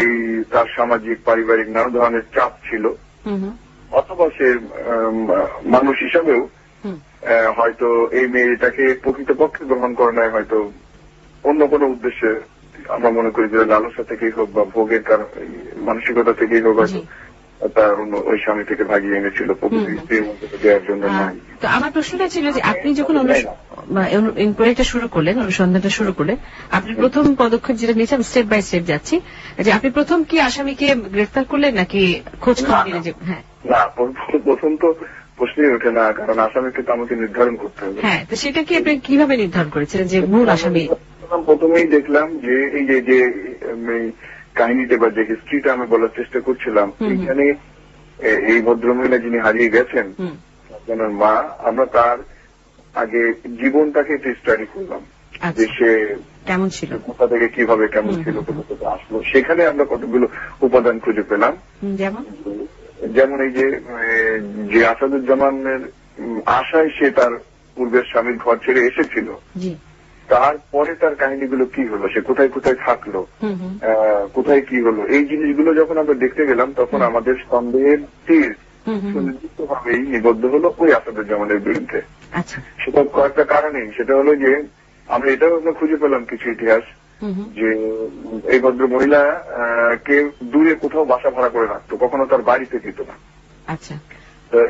এই তার সামাজিক পারিবারিক নানা ধরনের চাপ ছিল, অথবা সে মানুষ হিসাবেও হয়তো এই মেয়েটাকে প্রকৃতপক্ষে গ্রহণ করে নাই, হয়তো অন্য কোনো উদ্দেশ্যে, আমরা মনে করি যে লালসা থেকেই হোক বা ভোগের মানসিকতা থেকেই হোক, হয়তো তার ওই স্বামী থেকে ভাগিয়ে এনেছিল প্রকৃত স্ত্রীর মধ্যে দেওয়ার জন্য নয়। তো আমার প্রশ্নটা ছিল যে আপনি যখন ইনকোয়ারিটা শুরু করলেন, অনুসন্ধানটা শুরু করলেন, আপনি প্রথম পদক্ষেপ যেটা নিয়েছেন, স্টেপ বাই স্টেপ যাচ্ছি, যে আপনি প্রথম কি আসামিকে গ্রেফতার করলেন নাকি খোঁজ খবর নিলেন? হ্যাঁ, না, প্রথম তো প্রশ্নই ওঠে না, কারণ আসামিকে তো আমাকে নির্ধারণ করতে হবে। হ্যাঁ, তো সেটা কি আপনি কিভাবে নির্ধারণ করেছিলেন যে মূল আসামি? প্রথমেই দেখলাম যে এই যে কাহিনীটা বা যে হিস্ট্রিটা আমি বলার চেষ্টা করছিলাম, এখানে এই ভদ্রমহিলা যিনি হারিয়ে গেছেন, আপনার মা, আমরা তার আগে জীবনটাকে একটু স্টাডি করলাম যে সে কেমন ছিল, কোথা থেকে কিভাবে কেমন ছিল, কোথা থেকে আসলো। সেখানে আমরা কতগুলো উপাদান খুঁজে পেলাম। যেমন এই যে আসাদুজ্জামানের আশায় সে তার পূর্বের স্বামীর ঘর ছেড়ে এসেছিল, তারপরে তার কাহিনীগুলো কি হলো, সে কোথায় কোথায় থাকলো, কোথায় কি হলো, এই জিনিসগুলো যখন আমরা দেখতে গেলাম, তখন আমাদের সন্দেহের তীর সুনির্দিষ্টভাবেই নিবদ্ধ হলো ওই আসাদুজ্জামানের বিরুদ্ধে। সেটা কয়েকটা কারণেই, সেটা হলো যে আমরা এটাও খুঁজে পেলাম কিছু ইতিহাস, যে এই ভদ্র মহিলা কে দূরে কোথাও বাসা ভাড়া করে রাখতো, কখনো তার বাড়িতে যেত না।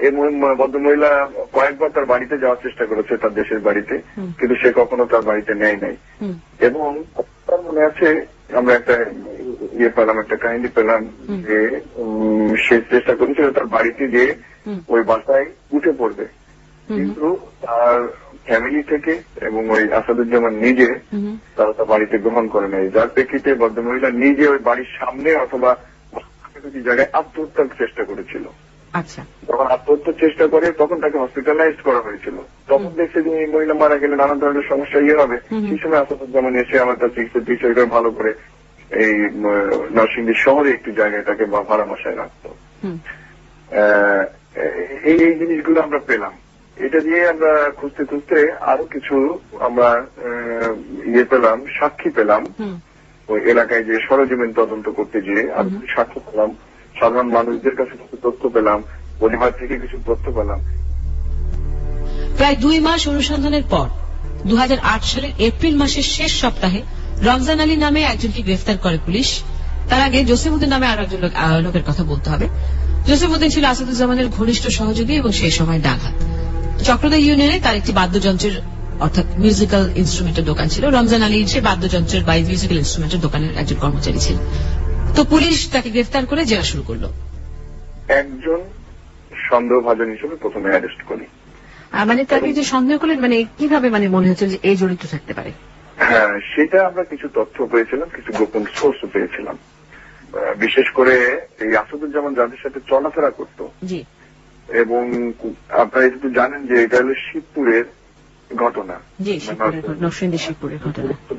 এই ভদ্রমহিলা কয়েকবার তার বাড়িতে যাওয়ার চেষ্টা করেছে, তার দেশের বাড়িতে, কিন্তু সে কখনো তার বাড়িতে নেয় নাই। এবং তার মনে আছে আমরা একটা পেলাম, একটা কাহিনী পেলাম যে সে চেষ্টা করেছিল তার বাড়িতে গিয়ে ওই বাসায় উঠে পড়বে, কিন্তু তার ফ্যামিলি থেকে এবং ওই আসাদুজ্জামান নিজে তারা তার বাড়িতে গ্রহণ করে নেয়, যার প্রেক্ষিতে ভদ্রমহিলা নিজে ওই বাড়ির সামনে অথবা জায়গায় আত্মহত্যার চেষ্টা করেছিল। যখন আত্মহত্যার চেষ্টা করে তখন তাকে হসপিটালাইজ করা হয়েছিল। তখন দেখছে যে এই মহিলা মারা গেলে নানা ধরনের সমস্যা হবে, সেই সময় আসাদুজ্জামান এসে আমার তার চিকিৎসা বিষয় করে ভালো করে এই নরসিংদী শহরে একটি জায়গায় তাকে ভাড়া বাসায় রাখতো। এই জিনিসগুলো আমরা পেলাম। এটা দিয়ে আমরা খুঁজতে খুঁজতে আরো কিছু আমরা পেলাম, সাক্ষী পেলাম, ওই এলাকায় যে সরজমিন তদন্ত করতে গিয়ে আরো কিছু সাক্ষী পেলাম, সাধারণ মানুষদের কাছে কিছু তথ্য পেলাম, পরিবার থেকে কিছু তথ্য পেলাম। প্রায় 2 মাস অনুসন্ধানের পর 2008 সালের এপ্রিল মাসের শেষ সপ্তাহে রমজান আলী নামে একজনকে গ্রেফতার করে পুলিশ। তার আগে জসিমউদ্দিন নামে আরো একজন লোকের কথা বলতে হবে। জসিমউদ্দিন ছিল আসাদুজ্জামানের ঘনিষ্ঠ সহযোগী এবং সেই সময় ডাকাত। চক্রদা ইউনিয়নে তার একটি বাদ্যযন্ত্রের অর্থাৎ মিউজিক্যাল ইনস্ট্রুমেন্টের দোকান ছিল। রমজান আলী সে বাদ্যযন্ত্রের বা মিউজিক্যাল ইনস্ট্রুমেন্টের দোকানের একজন কর্মচারী ছিল। তো পুলিশ তাকে গ্রেফতার করে জেরা শুরু করলো। একজন সন্দেহভাজন হিসেবে প্রথমে অ্যারেস্ট করি। মানে তাকে যে সন্দেহ করলেন, মানে কিভাবে মানে মনে হচ্ছে যে এই জড়িত থাকতে পারে? হ্যাঁ, সেটা আমরা কিছু তথ্য পেয়েছিলাম, কিছু গোপন সোর্স পেয়েছিলাম। বিশেষ করে এই আসাদুজ্জামান যাদের সাথে চলাফেরা করত, এবং আপনারা একটু জানেন যে এটা হলো শিবপুরের ঘটনা,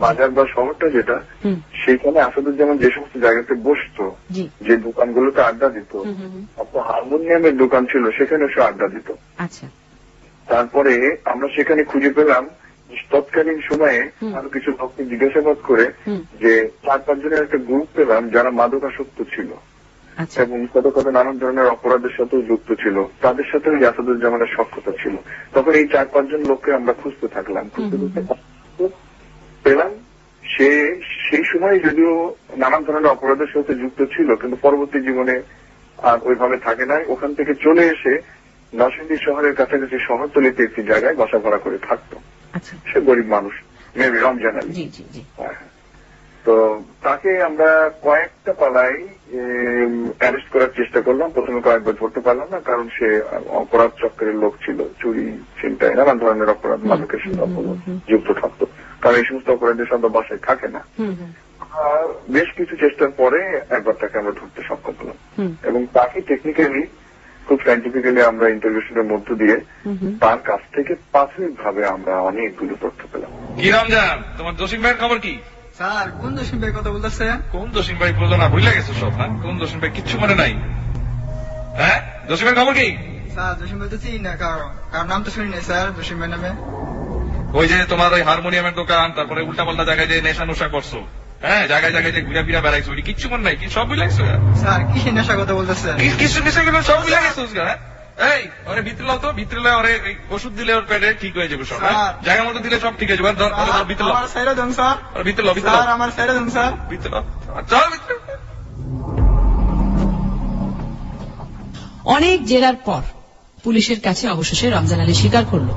বাজার বা শহরটা যেটা, সেইখানে আসাদুজ্জামান যে সমস্ত জায়গাতে বসতো, যে দোকানগুলোতে আড্ডা দিত, আপনার হারমোনিয়ামের দোকান ছিল, সেখানে সে আড্ডা দিত। তারপরে আমরা সেখানে খুঁজে পেলাম তৎকালীন সময়ে আরো কিছু লোককে জিজ্ঞাসাবাদ করে যে 4-5 জনের একটা গ্রুপ পেলাম যারা মাদকাসক্ত ছিল এবং কত নানান ধরনের অপরাধের সাথেও যুক্ত ছিল, তাদের সাথে ওই আসাদুজ্জামানের সখ্যতা ছিল। তখন এই 4-5 জন লোককে আমরা খুঁজতে থাকলাম, পেলাম সে সেই সময় যদিও নানান ধরনের অপরাধের সাথে যুক্ত ছিল, কিন্তু পরবর্তী জীবনে আর ওইভাবে থাকে নাই। ওখান থেকে চলে এসে নরসিংদী শহরের কাছাকাছি শহরতলিতে একটি জায়গায় বাসা ভাড়া করে থাকতো। সে গরিব মানুষ, মেবি রমজান আলী। তো তাকে আমরা কয়েকটা পালায় অ্যারেস্ট করার চেষ্টা করলাম। প্রথমে কয়েকবার ধরতে পারলাম না, কারণ সে অপরাধ চক্রের লোক ছিল, চুরি ছিনতাই নানান ধরনের অপরাধ, মাদকের সাথে যুক্ত থাকতো, কারণ এই সমস্ত অপরাধের সাথে বাসায় থাকে না। বেশ কিছু চেষ্টার পরে একবার তাকে আমরা ধরতে সক্ষম হলাম এবং তাকে টেকনিক্যালি খুব সাইন্টিফিক্যালি আমরা ইন্টারভিউশনের মধ্য দিয়ে তার কাছ থেকে প্রাথমিকভাবে আমরা অনেকগুলো তথ্য পেলাম। কি রমজান, তোমার জসিম ভাইয়ের খবর কি? স্যার কোন জসিম ভাই কথা বলতেছে? কোন জসিম ভাই বললো না, ভুলে গেছো সব না? কোন জসিম ভাই কিচ্ছু মনে নাই? হ্যাঁ, জসিম ভাইয়ের খবর কি? স্যার জসিম ভাই তো চিনি না, কার নাম তো শুনি নাই স্যার জসিম ভাই নামে। ওই যে তোমার ওই হারমোনিয়ামের দোকান, তারপরে উল্টা পাল্টা জায়গায় যে নেশা নোশা করছো, হ্যাঁ, জায়গায় জায়গায় যে ঘুরা ফিরা বেড়াইছো, ওই কিচ্ছু মনে নাই? কি সব ভুলে গেছো? স্যার কি নেশা কথা বলতেছে? কিছু নেশা করে সব ভুলে গেছো? হ্যাঁ, এই ওরে ভিতরে লাও তো, ভিতরে লাও, ওরে ওষুধ দিলে ওর পেটে ঠিক হয়ে যাবে সব, জায়গা মতো দিলে সব ঠিক হয়ে যাবে। ভিতরে লাও, আমার সাইডে দেন স্যার, ভিতরে লাও, ভিতরে স্যার আমার সাইডে দেন স্যার, ভিতরে লাও, চল ভিতরে। অনেক জেরার পর পুলিশের কাছে অবশেষে রমজান আলী স্বীকার করল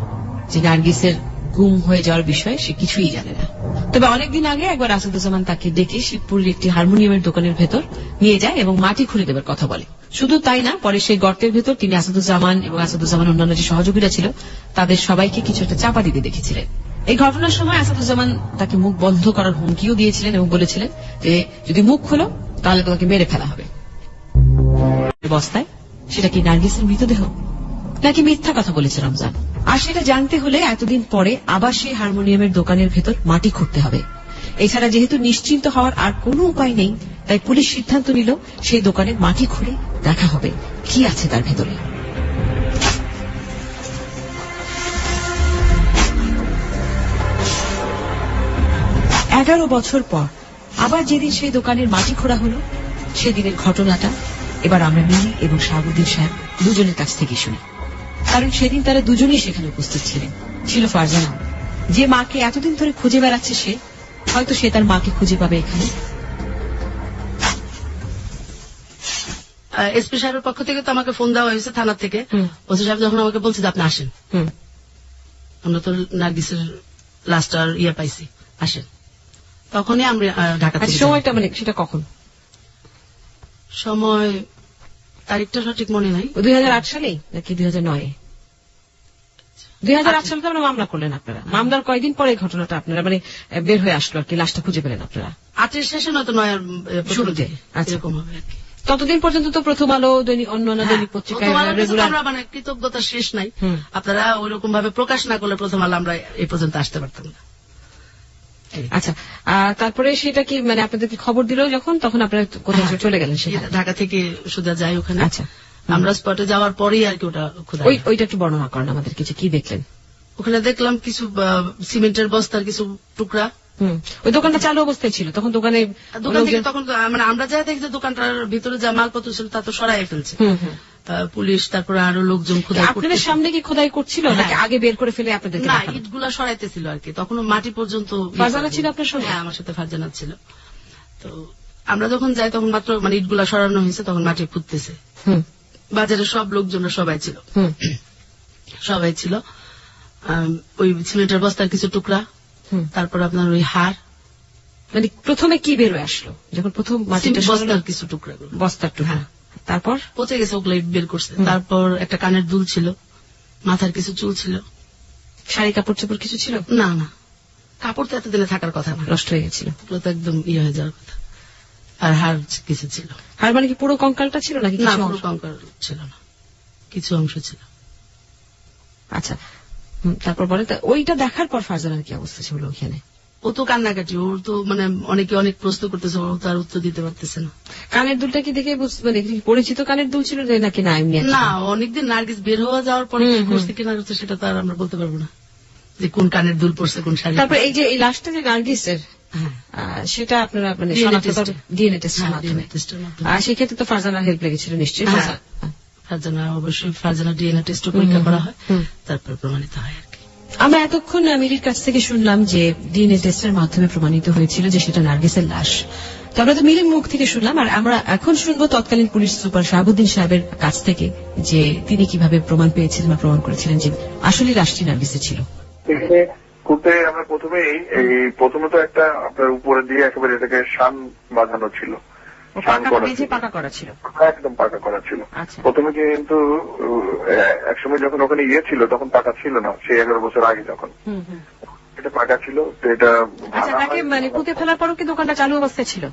যে নার্গিসের গুম হয়ে যাওয়ার বিষয়ে সে কিছুই জানে না। তবে অনেকদিন আগে একবার আসাদুজ্জামান তাকে ডেকে শিবপুরের একটি হারমোনিয়ামের দোকানের ভেতর নিয়ে যায় এবং মাটি খুঁড়ে দেবার কথা বলে। শুধু তাই না, পরে সেই গর্তের ভেতর তিনি আসাদুজ্জামান এবং আসাদুজ্জামান অন্যান্য যে সহযোগীরা ছিল তাদের সবাইকে কিছু একটা চাপা দিতে দেখেছিলেন। এই ঘটনার সময় আসাদুজ্জামান তাকে মুখ বন্ধ করার হুমকিও দিয়েছিলেন এবং বলেছিলেন যে যদি মুখ খোলো তাহলে তোমাকে মেরে ফেলা হবে। বস্তায় সেটা কি নার্গিসের মৃতদেহ নাকি মিথ্যা কথা বলেছে রমজান? আর সেটা জানতে হলে এতদিন পরে আবার সেই হারমোনিয়ামের দোকানের ভেতর মাটি খুঁড়তে হবে। এছাড়া যেহেতু নিশ্চিন্ত হওয়ার আর কোনো উপায় নেই, তাই পুলিশ সিদ্ধান্ত নিল সেই দোকানের মাটি খুঁড়ে দেখা হবে কি আছে তার ভেতরে। 11 বছর পর আবার যেদিন সেই দোকানের মাটি খোঁড়া হলো, সেদিনের ঘটনাটা এবার আমরা মিলি এবং শাহাবুদ্দিন সাহেব দুজনের কাছ থেকে শুনি। কারণ সেদিন তারা দুজনেই সেখানে উপস্থিত ছিলেন। ছিল ফারজানা, যে মাকে এতদিন ধরে খুঁজে বেড়াচ্ছে, সে হয়তো সে তার মাকে খুঁজে পাবে এখানে। এসপি সাহেবের পক্ষ থেকে তো আমাকে ফোন দেওয়া হয়েছে থানা থেকে। ওসি সাহেব যখন আমাকে বলছে যে আপনি আসেন, আমরা তো নার্গিসের লাস্টার পাইছি, আসেন, তখনই আমরা ঢাকা থেকে। সময়টা মানে সেটা কখন? সময় তারিখটা সঠিক মনে নাই। 2008 সালেই নাকি 2009? 2008 সালে তো আমরা মামলা করলেন আপনারা। মামলার কয়েকদিন পরে ঘটনাটা আপনারা মানে বের হয়ে আসলো আর কি, লাশটা খুঁজে পেলেন আপনারা 8 শেষে নয়তো 9 শুরুতে। এরকম হবে আর কি। ততদিন পর্যন্ত তো প্রথম আলো, দৈনিক অন্যান্য দৈনিক পত্রিকায় আমরা মানে কৃতজ্ঞতা শেষ নাই। আপনারা ওইরকম ভাবে প্রকাশ না করলে প্রথম আলো আমরা এই পর্যন্ত আসতে পারতাম না। আচ্ছা, তারপরে সেটা কি মানে আপনাদেরকে খবর দিল যখন, তখন আপনারা কোথায় চলে গেলেন? সেটা ঢাকা থেকে সোজা যাই ওখানে। আচ্ছা, আমরা স্পটে যাওয়ার পরেই আর কি ওটা খোঁজা। ওইটা একটু বর্ণনা করেন আমাদের কিছু, কি দেখলেন ওখানে? দেখলাম কিছু সিমেন্টের বস্তার কিছু টুকরা। ওই দোকানটা চালু অবস্থায় ছিল তখন? দোকান থেকে তখন মানে আমরা যা দেখি যে দোকানটার ভিতরে যা মালপত্র ছিল তা তো সরাই ফেলছে পুলিশ, তারপরে আরো লোকজন খোদাই। আপনাদের সামনে কি খোদাই করছিল নাকি আগে বের করে ফেলে আপনাদের? না, ইটগুলা সরাইতেছিল আর কি, তখন মাটি পর্যন্ত। ফারজানা ছিল আপনার সঙ্গে? হ্যাঁ, আমার সাথে ফারজানা ছিল। তো আমরা যখন যাই তখন মাত্র মানে ইটগুলা সরানো হয়েছে, তখন মাটি খুঁজতেছে। বাজারে সব লোকজনরা সবাই ছিল, সবাই ছিল। ওই সিমেন্টের বস্তার কিছু টুকরা, তারপর আপনার ওই হার। মানে প্রথমে কি বের হয়ে আসলো যখন প্রথম মাটিটা? বস্তার কিছু টুকরা, বস্তার টুকরা। তারপর পচে গেছে, ওগুলো বের করছে। তারপর একটা কানের দুল ছিল, মাথার কিছু চুল ছিল। শাড়ি কাপড় চোপড় কিছু ছিল? না না, কাপড় তো এতদিনে থাকার কথা না, নষ্ট হয়ে গেছিল, ওগুলো তো একদম হয়ে যাওয়ার কথা। আর হার কিছু ছিল। হার মানে কি পুরো কঙ্কালটা ছিল নাকি? না, পুরো কঙ্কাল ছিল না, কিছু অংশ ছিল। আচ্ছা, তারপর বলে ওইটা দেখার পর ফারজানার কি অবস্থা ছিল ওখানে? ও তো কান্নাকাটি, ওর তো মানে অনেকে অনেক প্রশ্ন করতেছে, ও তার উত্তর দিতে পারতেছে না। কানের দুলটা কি দেখে মানে পরিচিত কানের দুল ছিল নাকি না এমনি? না, অনেকদিন নার্গিস বের হওয়া যাওয়ার পরে কি করছে কিনা করছে সেটা তো আর আমরা বলতে পারবো না যে কোন কানের দুল পড়ছে, কোন শাড়ি। তারপর এই যে এই লাশটা যে নার্গিসের, সেটা আপনারা মানে ডিএনএ টেস্টের মাধ্যমে, সেক্ষেত্রে তো ফারজানার হেল্প লেগেছিল নিশ্চয়ই? ফারজানা অবশ্যই, ফারজানা ডিএনএ টেস্ট পরীক্ষা করা হয়, তারপর প্রমাণিত হয় আর কি। আমরা এতক্ষণ মিলির কাছ থেকে শুনলাম যে ডিএনএ টেস্টের মাধ্যমে প্রমাণিত হয়েছিল যে সেটা নার্গিসের লাশ। তো আমরা তো মিলির মুখ থেকে শুনলাম, আর আমরা এখন শুনবো তৎকালীন পুলিশ সুপার শাহাবুদ্দিন সাহেবের কাছ থেকে যে তিনি কিভাবে প্রমাণ পেয়েছিলেন বা প্রমাণ করেছিলেন যে আসলে লাশটি নার্গিসের ছিল। খুঁড়তে আমরা প্রথমে তো একটা আপনার উপরে দিয়ে একেবারে এটাকে শান বাঁধানো ছিল, শান করা ছিল, পাকা করা ছিল, একদম পাকা করা ছিল। আচ্ছা। প্রথমে কিন্তু একসময় যখন ওখানে ছিল তখন পাকা ছিল না, সেই 11 বছর আগে যখন এটা পাকা ছিল, তো এটা আচ্ছা, তাকে মানে পুঁতে ফেলার পরও কি দোকানটা চালু অবস্থায় ছিল?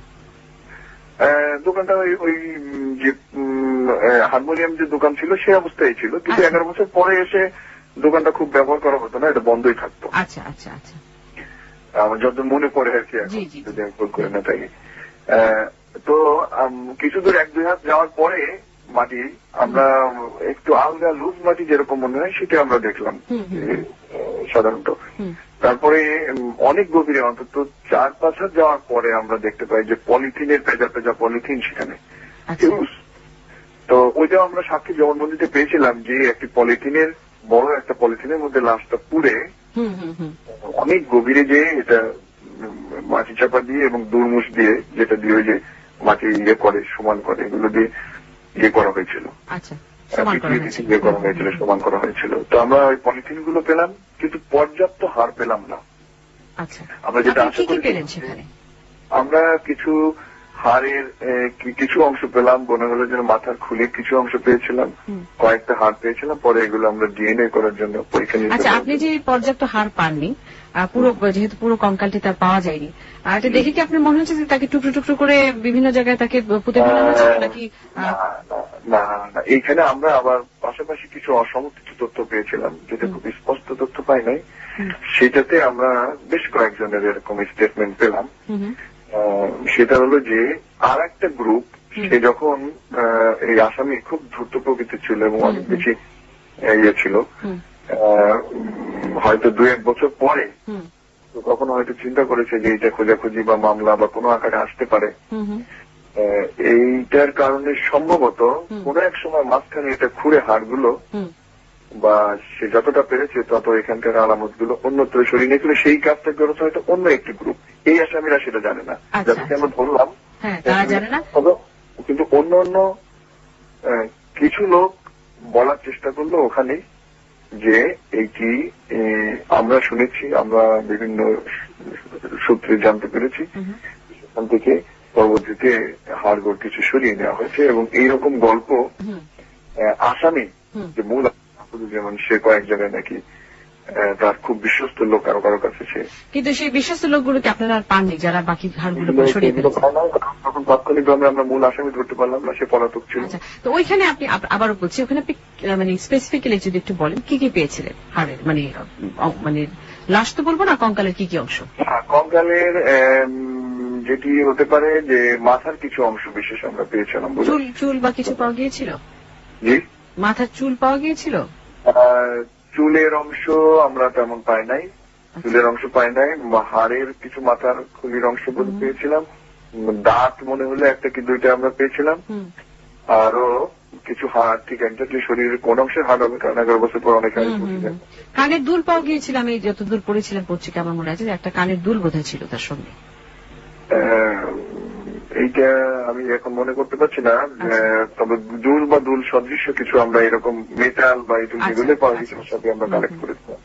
দোকানটা ওই যে হারমোনিয়াম যে দোকান ছিল সেই অবস্থায় ছিল, কিন্তু 11 বছর পরে এসে দোকানটা খুব ব্যবহার করা হতো না, এটা বন্ধই থাকতো। আচ্ছা আচ্ছা আচ্ছা, আমার যত মনে পড়ে আর কি, যদি আমি ভুল করে না থাকি। তো কিছু দূর 1-2 হাত যাওয়ার পরে মাটি আমরা একটু আলগা লুজ মাটি যেরকম মনে হয় সেটা আমরা দেখলাম সাধারণত। তারপরে অনেক গভীরে অন্তত 4-5 হাত যাওয়ার পরে আমরা দেখতে পাই যে পলিথিনের পেঁজা পেঁজা পলিথিন সেখানে। তো ওইটাও আমরা সাক্ষী জবানবন্দিতে পেয়েছিলাম যে একটি পলিথিনের বড় একটা পলিথিনের মধ্যে লাশটা পুড়ে অনেক গভীরে যে এটা মাটি চাপা দিয়ে এবং দুর্মুষ দিয়ে, যেটা দিয়ে ওই যে মাটি করে সমান করে, এগুলো দিয়ে করা হয়েছিল, সমান করা হয়েছিল। তো আমরা ওই পলিথিন গুলো পেলাম, কিন্তু পর্যাপ্ত হার পেলাম না। আমরা যেটা আশা করি, আমরা কিছু হাড়ের কিছু অংশ পেলাম, মনে হলো যেন মাথার খুলে কিছু অংশ পেয়েছিলাম, কয়েকটা হাড় পেয়েছিলাম, পরে এগুলো আমরা ডিএনএ করার জন্য পরীক্ষা নিতে। আচ্ছা, আপনি যে পর্যাপ্ত হাড় পাননি, যেহেতু পুরো কঙ্কালটি তার পাওয়া যায়নি, এটা দেখে কি আপনার মনে হচ্ছে যে তাকে টুকরো টুকরো করে বিভিন্ন জায়গায় তাকে পুঁতে ফেলা হয়েছে নাকি? না, এইখানে আমরা আবার পাশাপাশি কিছু অসমর্থিত তথ্য পেয়েছিলাম, যেটা খুব স্পষ্ট তথ্য পাই নাই। সেটাতে আমরা বেশ কয়েকজনের এরকম স্টেটমেন্ট পেলাম। সেটা হলো যে আর একটা গ্রুপ, সে যখন এই আসামি খুব দ্রুত প্রকৃতির ছিল এবং অনেক বেশি ছিল, হয়তো 2-1 বছর পরে কখনো হয়তো চিন্তা করেছে যে এটা খোঁজাখুঁজি বা মামলা বা কোনো আকারে আসতে পারে। এইটার কারণে সম্ভবত কোনো এক সময় মাঝখানে এটা খুঁড়ে হাড়গুলো বা সে যতটা পেরেছে তত এখানকার আলামত গুলো অন্যত্র সরিয়ে নিয়েছিল। সেই কাজটা করেছে হয়তো অন্য একটি গ্রুপ, এই আসামিরা সেটা জানে না, যাদেরকে আমরা ধরলাম কিন্তু অন্য অন্য কিছু লোক বলার চেষ্টা করলো ওখানে যে এইটি আমরা শুনেছি, আমরা বিভিন্ন সূত্রে জানতে পেরেছি, সেখান থেকে পরবর্তীতে হাড়গোড় কিছু সরিয়ে নেওয়া হয়েছে। এবং এইরকম গল্প আসামি যে মূল, যেমন সে কয়েক জায়গায় নাকি তার খুব বিশ্বস্ত লোক কারো কারো কাছে সে, কিন্তু সেই বিশ্বস্ত লোকগুলোকে আপনারা আর পাননি, যারা বাকি হাড়গুলো সরিয়ে দিয়েছে। তখন তাৎক্ষণিকভাবে আমরা মূল আসামি ধরতে পারলাম না, সে পলাতক ছিল। তো ওইখানে আপনি আবারও বলছি, ওখানে আপনি মানে স্পেসিফিক্যালি যদি একটু বলেন কি কি পেয়েছিলেন হাড়ের, মানে লাশ তো বলবো না, কঙ্কালের কি কি অংশ? কঙ্কালের যেটি হতে পারে যে মাথার কিছু অংশ বিশেষ আমরা পেয়েছিলাম। চুল বা কিছু পাওয়া গিয়েছিল? জি, মাথার চুল পাওয়া গিয়েছিল? চুলের অংশ আমরা তেমন পাই নাই, চুলের অংশ পাই নাই। হাড়ের কিছু মাথার খুলির অংশ পেয়েছিলাম, দাঁত মনে হলে 1টা কি 2টা আমরা পেয়েছিলাম, আরো কিছু হাড়, ঠিক একজাক্টলি শরীরের কোন অংশের হাড় হবে কারণ 11 বছর পর অনেক হাড়। কানের দুল পাওয়া গিয়েছিল, আমি যতদূর পড়েছিলাম পত্রিকা আমার মনে আছে একটা কানের দুল বোধহয় ছিল তার সঙ্গে। এইটা আমি এখন মনে করতে পারছি না, তবে দুল বা দুল সদৃশ্য কিছু আমরা এরকম মেটাল বা এগুলো পাওয়া গেছিল, সাথে আমরা কালেক্ট করেছিলাম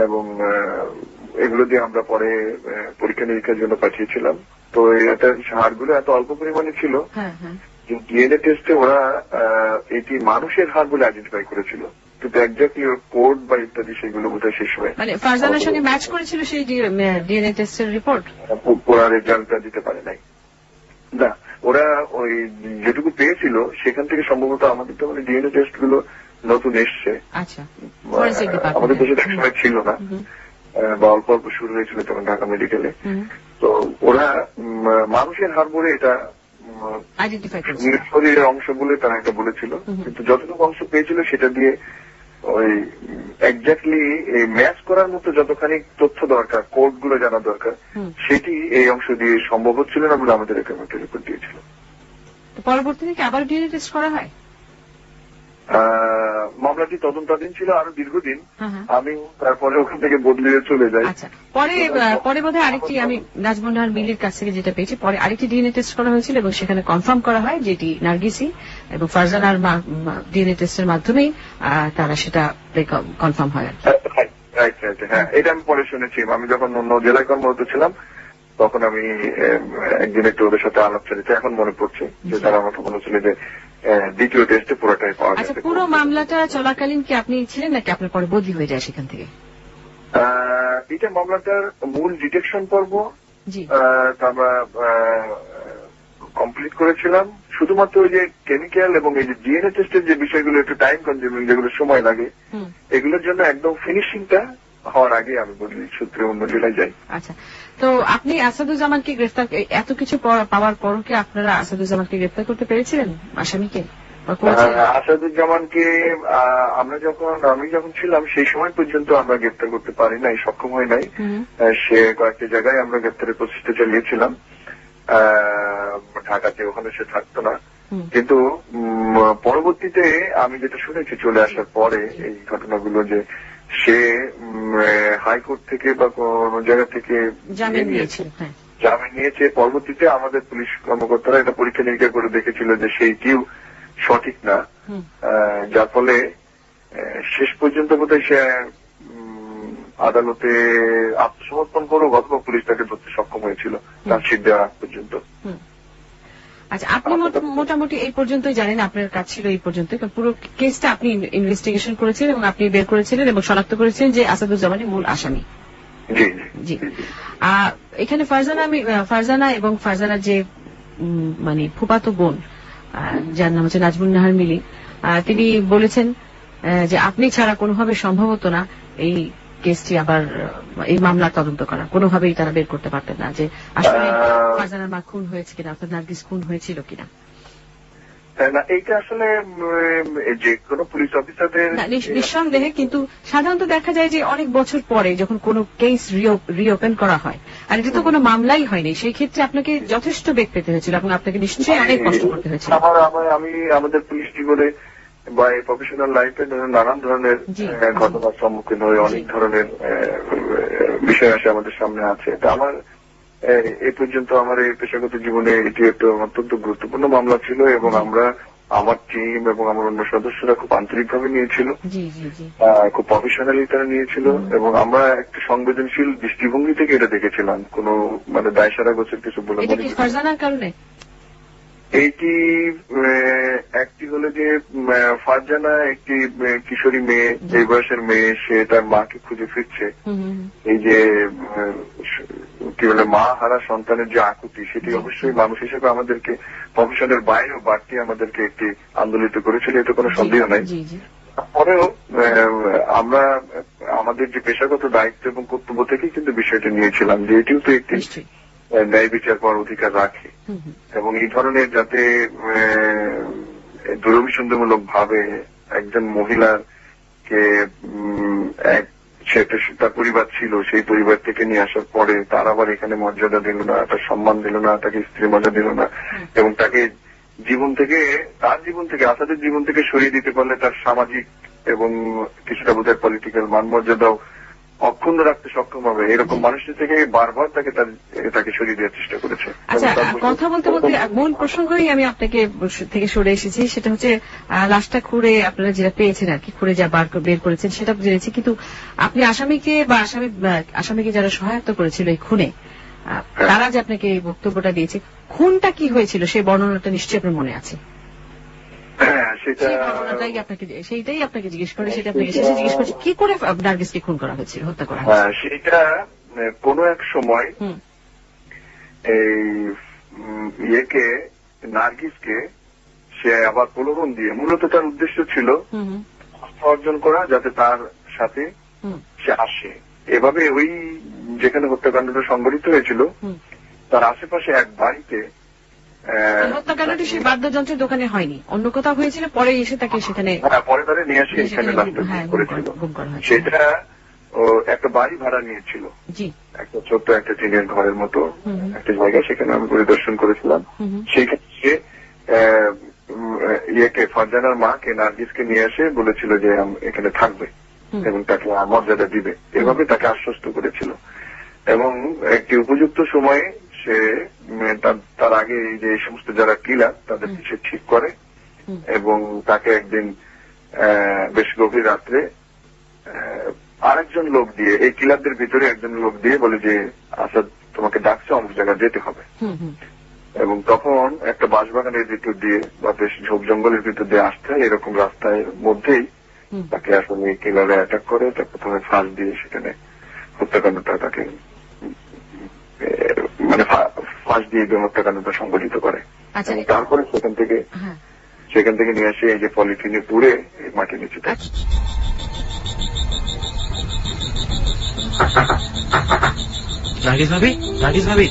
এবং এগুলো দিয়ে আমরা পরে পরীক্ষা নিরীক্ষার জন্য পাঠিয়েছিলাম। তো এটা হাড়গুলো এত অল্প পরিমাণে ছিল যে ডিএনএ টেস্টে ওরা এটি মানুষের হাড় বলে আইডেন্টিফাই করেছিল, কিন্তু একজাক্টলি ওর কোড বা ইত্যাদি সেগুলো বোধহয় শেষ হয়, মানে ফারজানার সঙ্গে ম্যাচ করেছিল সেই ডিএনএ টেস্টের রিপোর্ট, পুরো রেজাল্টটা দিতে পারে নাই। না, ওরা ওই যেটুকু পেয়েছিল সেখান থেকে সম্ভবত আমাদের তো মানে ডিএনএ টেস্ট গুলো নতুন এসছে, আমাদের দেশে একসময় ছিল না বা অল্প অল্প শুরু হয়েছিল তখন ঢাকা মেডিকেলে। তো ওরা মানুষের হাড় বলে এটা শরীরের অংশ বলে তারা এটা বলেছিল, কিন্তু যতটুকু অংশ পেয়েছিল সেটা দিয়ে ওই একজাক্টলি ম্যাচ করার মতো যতখানি তথ্য দরকার, কোড গুলো জানা দরকার, সেটি এই অংশ দিয়ে সম্ভব হচ্ছিল না বলে আমাদের একটা রিপোর্ট দিয়েছিল। পরবর্তীতে কি আবার ডিএনএ টেস্ট করা হয়? মামলাটি তদন্তাধীন ছিল আরো দীর্ঘদিন, আমি তারপরে ওখান থেকে বদলে চলে যাই। আচ্ছা, পরে বোধহয় আরেকটি আমি নাজমুন্নাহার মিলির কাছ থেকে যেটা পেয়েছি, পরে আরেকটি ডিএনএ টেস্ট করা হয়েছিল এবং সেখানে কনফার্ম করা হয় যেটি নার্গিসি এবং ফারজানার ডিএনএ টেস্টের মাধ্যমেই তারা সেটা কনফার্ম হয়। রাইট রাইট, হ্যাঁ এটা আমি পরে শুনেছি। আমি যখন অন্য জেলায় কর্মরত ছিলাম তখন আমি একদিন একটু ওদের সাথে আলাপ চালিয়েছি, এখন মনে পড়ছে যে তারা আমাকে বলেছিল যে দ্বিতীয় টেস্টে পুরোটাই পাওয়া আচ্ছা, গেছে। পুরো মামলাটা চলাকালীন কি আপনি ছিলেন নাকি আপনার পরে বদলি হয়ে যায় সেখান থেকে? এটা মামলাটার মূল ডিটেকশন পর্ব জি, আমরা কমপ্লিট করেছিলাম। শুধুমাত্র ওই যে কেমিক্যাল এবং এই যে ডিএনএ টেস্টের যে বিষয়গুলো একটু টাইম কনজিউমিং, যেগুলো সময় লাগে, এগুলোর জন্য একদম ফিনিশিংটা হওয়ার আগে আমি বদলি সূত্রে অন্য জেলায় যাই। আচ্ছা। তো আপনি আসাদুজ্জামানকে গ্রেফতার, এত কিছু পাওয়ার পরও কি আপনারা আসাদুজ্জামানকে গ্রেফতার করতে পেরেছিলেন, আসামিকে? আসাদুজ্জামানকে আমি যখন ছিলাম সেই সময় পর্যন্ত আমরা গ্রেফতার করতে পারি নাই, সক্ষম হয় নাই। সে কয়েকটি জায়গায় আমরা গ্রেফতারের প্রচেষ্টা চালিয়েছিলাম, ঢাকাতে, ওখানে সে থাকতো না। কিন্তু পরবর্তীতে আমি যেটা শুনেছি চলে আসার পরে এই ঘটনাগুলো, যে সে হাইকোর্ট থেকে বা কোন জায়গা থেকে জামিন নিয়েছে। পরবর্তীতে আমাদের পুলিশ কর্মকর্তারা এটা পরীক্ষা নিরীক্ষা করে দেখেছিল যে সেইটিও সঠিক না, যার ফলে শেষ পর্যন্ত বোধহয় সে আদালতে আত্মসমর্পণ করেও গতকাল পুলিশ তাকে ধরতে সক্ষম হয়েছিল চার্জশিট দেওয়া পর্যন্ত। আচ্ছা, আপনি মোটামুটি এই পর্যন্তই জানেন, আপনার কাজ ছিল এই পর্যন্ত। পুরো কেসটা আপনি ইনভেস্টিগেশন করেছিলেন এবং আপনি বের করেছিলেন এবং শনাক্ত করেছিলেন যে আসাদুজ্জামানই মূল আসামি। জি। এখানে ফারজানা এবং ফারজানার যে মানে ফুফাতো বোন, যার নাম হচ্ছে নাজমুন নাহার মিলি, তিনি বলেছেন যে আপনি ছাড়া কোনোভাবে সম্ভব হতো না এই কেসটি আবার, এই মামলা তদন্ত করা। কোনোভাবেই তারা বের করতে পারতেন না যে আসলে ফারজানার মা খুন হয়েছে কিনা, আপনার নার্গিস খুন হয়েছিল কিনা। না, এইটা আসলে যে কোনো পুলিশ অফিসারদের নিঃসন্দেহে, কিন্তু সাধারণত দেখা যায় যে অনেক বছর পরে যখন কোনো কেস রিওপেন করা হয়, আর এটা তো কোনো মামলাই হয়নি, সেই ক্ষেত্রে আপনাকে যথেষ্ট বেগ পেতে হয়েছিল এবং আপনাকে নিশ্চয়ই অনেক কষ্ট করতে হয়েছিল। আমি আমাদের পুলিশ জীবনে বা এই প্রফেশনাল লাইফে নানান ধরনের ঘটনার সম্মুখীন হয়ে অনেক ধরনের বিষয় আসে আমাদের সামনে আছে। তা আমার এই পর্যন্ত আমার এই পেশাগত জীবনে এটি একটা অত্যন্ত গুরুত্বপূর্ণ মামলা ছিল এবং আমার টিম এবং আমার অন্য সদস্যরা খুব আন্তরিকভাবে নিয়েছিল, খুব প্রফেশনালি তারা নিয়েছিল এবং আমরা একটা সংবেদনশীল দৃষ্টিভঙ্গি থেকে এটা দেখেছিলাম। কোনো মানে দায়সারা গোছের কিছু বলে ফারজানার কারণে এইটি একটি হলো যে ফারজানা একটি কিশোরী মেয়ে, এই বয়সের মেয়ে, সে তার মাকে খুঁজে ফিরছে। এই যে কি বলে মা হারা সন্তানের যে আকুতি, সেটি অবশ্যই মানুষ হিসেবে আমাদেরকে প্রফেশনের বাইরেও বাড়তি আমাদেরকে একটি আন্দোলিত করেছিল, এতে কোনো সন্দেহ নাই। তারপরেও আমরা আমাদের যে পেশাগত দায়িত্ব এবং কর্তব্য থেকেই কিন্তু বিষয়টা নিয়েছিলাম যে এটিও তো একটি ন্যায় বিচার পাওয়ার অধিকার রাখে এবং এই ধরনের যাতে দুরভিসন্ধিমূলক ভাবে একজন মহিলাকে তার পরিবার ছিল, সেই পরিবার থেকে নিয়ে আসার পরে তার আবার এখানে মর্যাদা দিল না, তার সম্মান দিল না, তাকে স্ত্রী মর্যাদা দিল না এবং তাকে তার জীবন থেকে আসাদের জীবন থেকে সরিয়ে দিতে পারলে তার সামাজিক এবং কিছুটা বোধহয় পলিটিক্যাল মান মর্যাদাও অক্ষুণ্ণ রাখতে সক্ষম হবে, এরকম মানুষের থেকে বারবার তাকে সরিয়ে দেওয়ার চেষ্টা করেছে। আচ্ছা, কথা বলতে বলতে মূল প্রসঙ্গই আমি আপনাকে থেকে সরে এসেছি, সেটা হচ্ছে লাশটা খুঁড়ে আপনারা যেটা পেয়েছেন আর কি, খুঁড়ে যা বের করেছেন সেটা জেনেছি, কিন্তু আপনি আসামিকে যারা সহায়তা করেছিল এই খুনে, তারা যে আপনাকে এই বক্তব্যটা দিয়েছে, খুনটা কি হয়েছিল সেই বর্ণনাটা নিশ্চয়ই আপনার মনে আছে। সেইটাই আপনাকে জিজ্ঞেস করে, সেটা আপনাকে শেষে জিজ্ঞেস করছি, কি করে নার্গিসকে খুন করা হয়েছিল, হত্যা করা হয়েছিল? সেটা কোনো এক সময় এই নার্গিসকে সে আবার প্রলোভন দিয়ে, মূলত তার উদ্দেশ্য ছিল অর্জন করা, যাতে তার সাথে সে আসে। এভাবে ওই যেখানে হত্যাকাণ্ডটা সংঘটিত হয়েছিল তার আশেপাশে এক বাড়িতে, হত্যাকাণ্ডটি সেই বাদ্যযন্ত্রের দোকানে হয়নি, অন্য কোথাও হয়েছিল, পরে এসে তাকে সেখানে পরে তারা নিয়ে আসে এখানে করেছিল। সেটা একটা বাড়ি ভাড়া নিয়েছিল, একটা ছোট্ট একটা টিনের ঘরের মতো একটা জায়গা, সেখানে আমি পরিদর্শন করেছিলাম। সেখানে সে ফারজানার মাকে নার্গিসকে নিয়ে এসে বলেছিল যে এখানে থাকবে এবং তাকে মর্যাদা দিবে, এভাবে তাকে আশ্বস্ত করেছিল এবং একটি উপযুক্ত সময়ে সে তার আগে এই যে সমস্ত যারা কিলার তাদের সে ঠিক করে এবং তাকে একদিন বেশ গভীর রাত্রে আরেকজন লোক দিয়ে, এই কিলারদের ভিতরে একজন লোক দিয়ে বলে যে আসাদ তোমাকে ডাকছে, অমুক জায়গায় যেতে হবে। এবং তখন একটা বাঁশবাগানের ভিতর দিয়ে বা বেশ ঝোপ জঙ্গলের ভিতর দিয়ে আসতে হয়, এরকম রাস্তার মধ্যেই তাকে আসলে কিলারে অ্যাটাক করে, তার প্রথমে ফাঁস দিয়ে সেখানে হত্যাকাণ্ডটা তাকে মানে ফাঁস দিয়ে হত্যাকাণ্ডটা সংঘটিত করে। আচ্ছা, এবং তারপরে সেখান থেকে নিয়ে আসে এই যে পলিথিনে পুড়ে এই মাটির নিচে দেয়। নার্গিস ভাবি, নার্গিস ভাবি,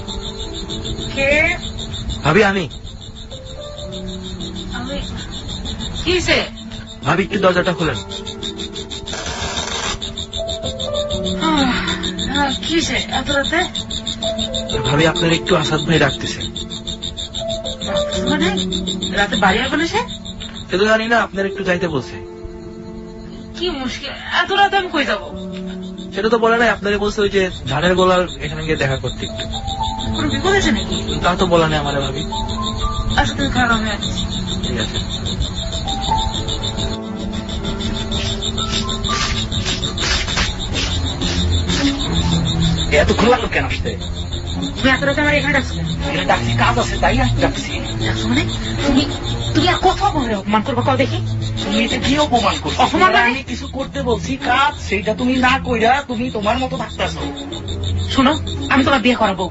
কে? ভাবি আমি। কি হয়েছে? ভাবি একটু দরজাটা খুলেন। কি হয়েছে এত রাতে? ভাবি আপনার একটু আসাদ ভাই ডাকতেছে। মানে রাতে বাড়ি আসবে না সে? সে তো জানি না, আপনার একটু যাইতে বলছে। কি মুশকিল, এত রাতে আমি কই যাবো? সেটা তো বলে নাই, আপনারে বলছে ওই যে ধানের গোলার এখানে গিয়ে দেখা করতে একটু। কোনো বিপদ আছে নাকি? তা তো বলা নেই আমারে ভাবি। আচ্ছা তুমি খারাপ, আমি আসছি। ঠিক আছে। এত খোলা কেন আসতে? তুমি এত রাতে আমার এখানে ডাকছো কেন? এখানে ডাকছি, কাজ আছে তাই ডাকছি। ডাকছো মানে তুমি তুমি আর কথা বলে অপমান করবো, কল দেখি। তুমি এটা কি অপমান করছো? অপমান মানে? আমি কিছু করতে বলছি, কাজ সেইটা তুমি না কইরা তুমি তোমার মতো থাকতেছো। শোনো, আমি তোমার বিয়ে করাবো,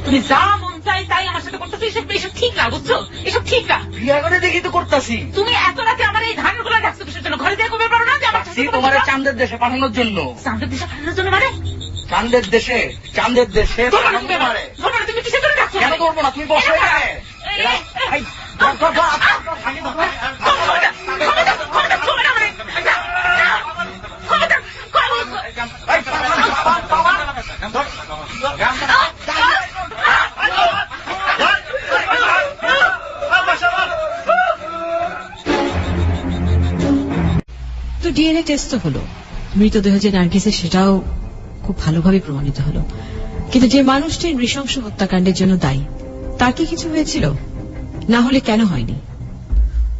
তুমি যা মন চাই তাই আমার সাথে করতেছো। এসব ঠিক না, বুঝছো? এসব ঠিক না। বিয়া করে দেখি তো করতেছি। তুমি এত রাতে আমার এই ধানের গুলো ডাকছো কিসের জন্য? ঘরে দিয়ে কবে পারো না যে আমার সাথে কথা তোমার বলবা? চাঁদের দেশে পাঠানোর জন্য। চাঁদের দেশে পাঠানোর জন্য মানে? চাঁদের দেশে, চাঁদের দেশে পাঠানোর মানে। তোমার তুমি কিসের জন্য ডাকছো? কেন করবো না, তুমি বসো এখানে। তো ডিএনএ টেস্ট তো হলো, মৃতদেহ যে নার্গিসের সেটাও খুব ভালোভাবে প্রমাণিত হলো। কিন্তু যে মানুষটি নৃশংস হত্যাকাণ্ডের জন্য দায়ী, তার কি কিছু হয়েছিল? না হলে কেন হয়নি?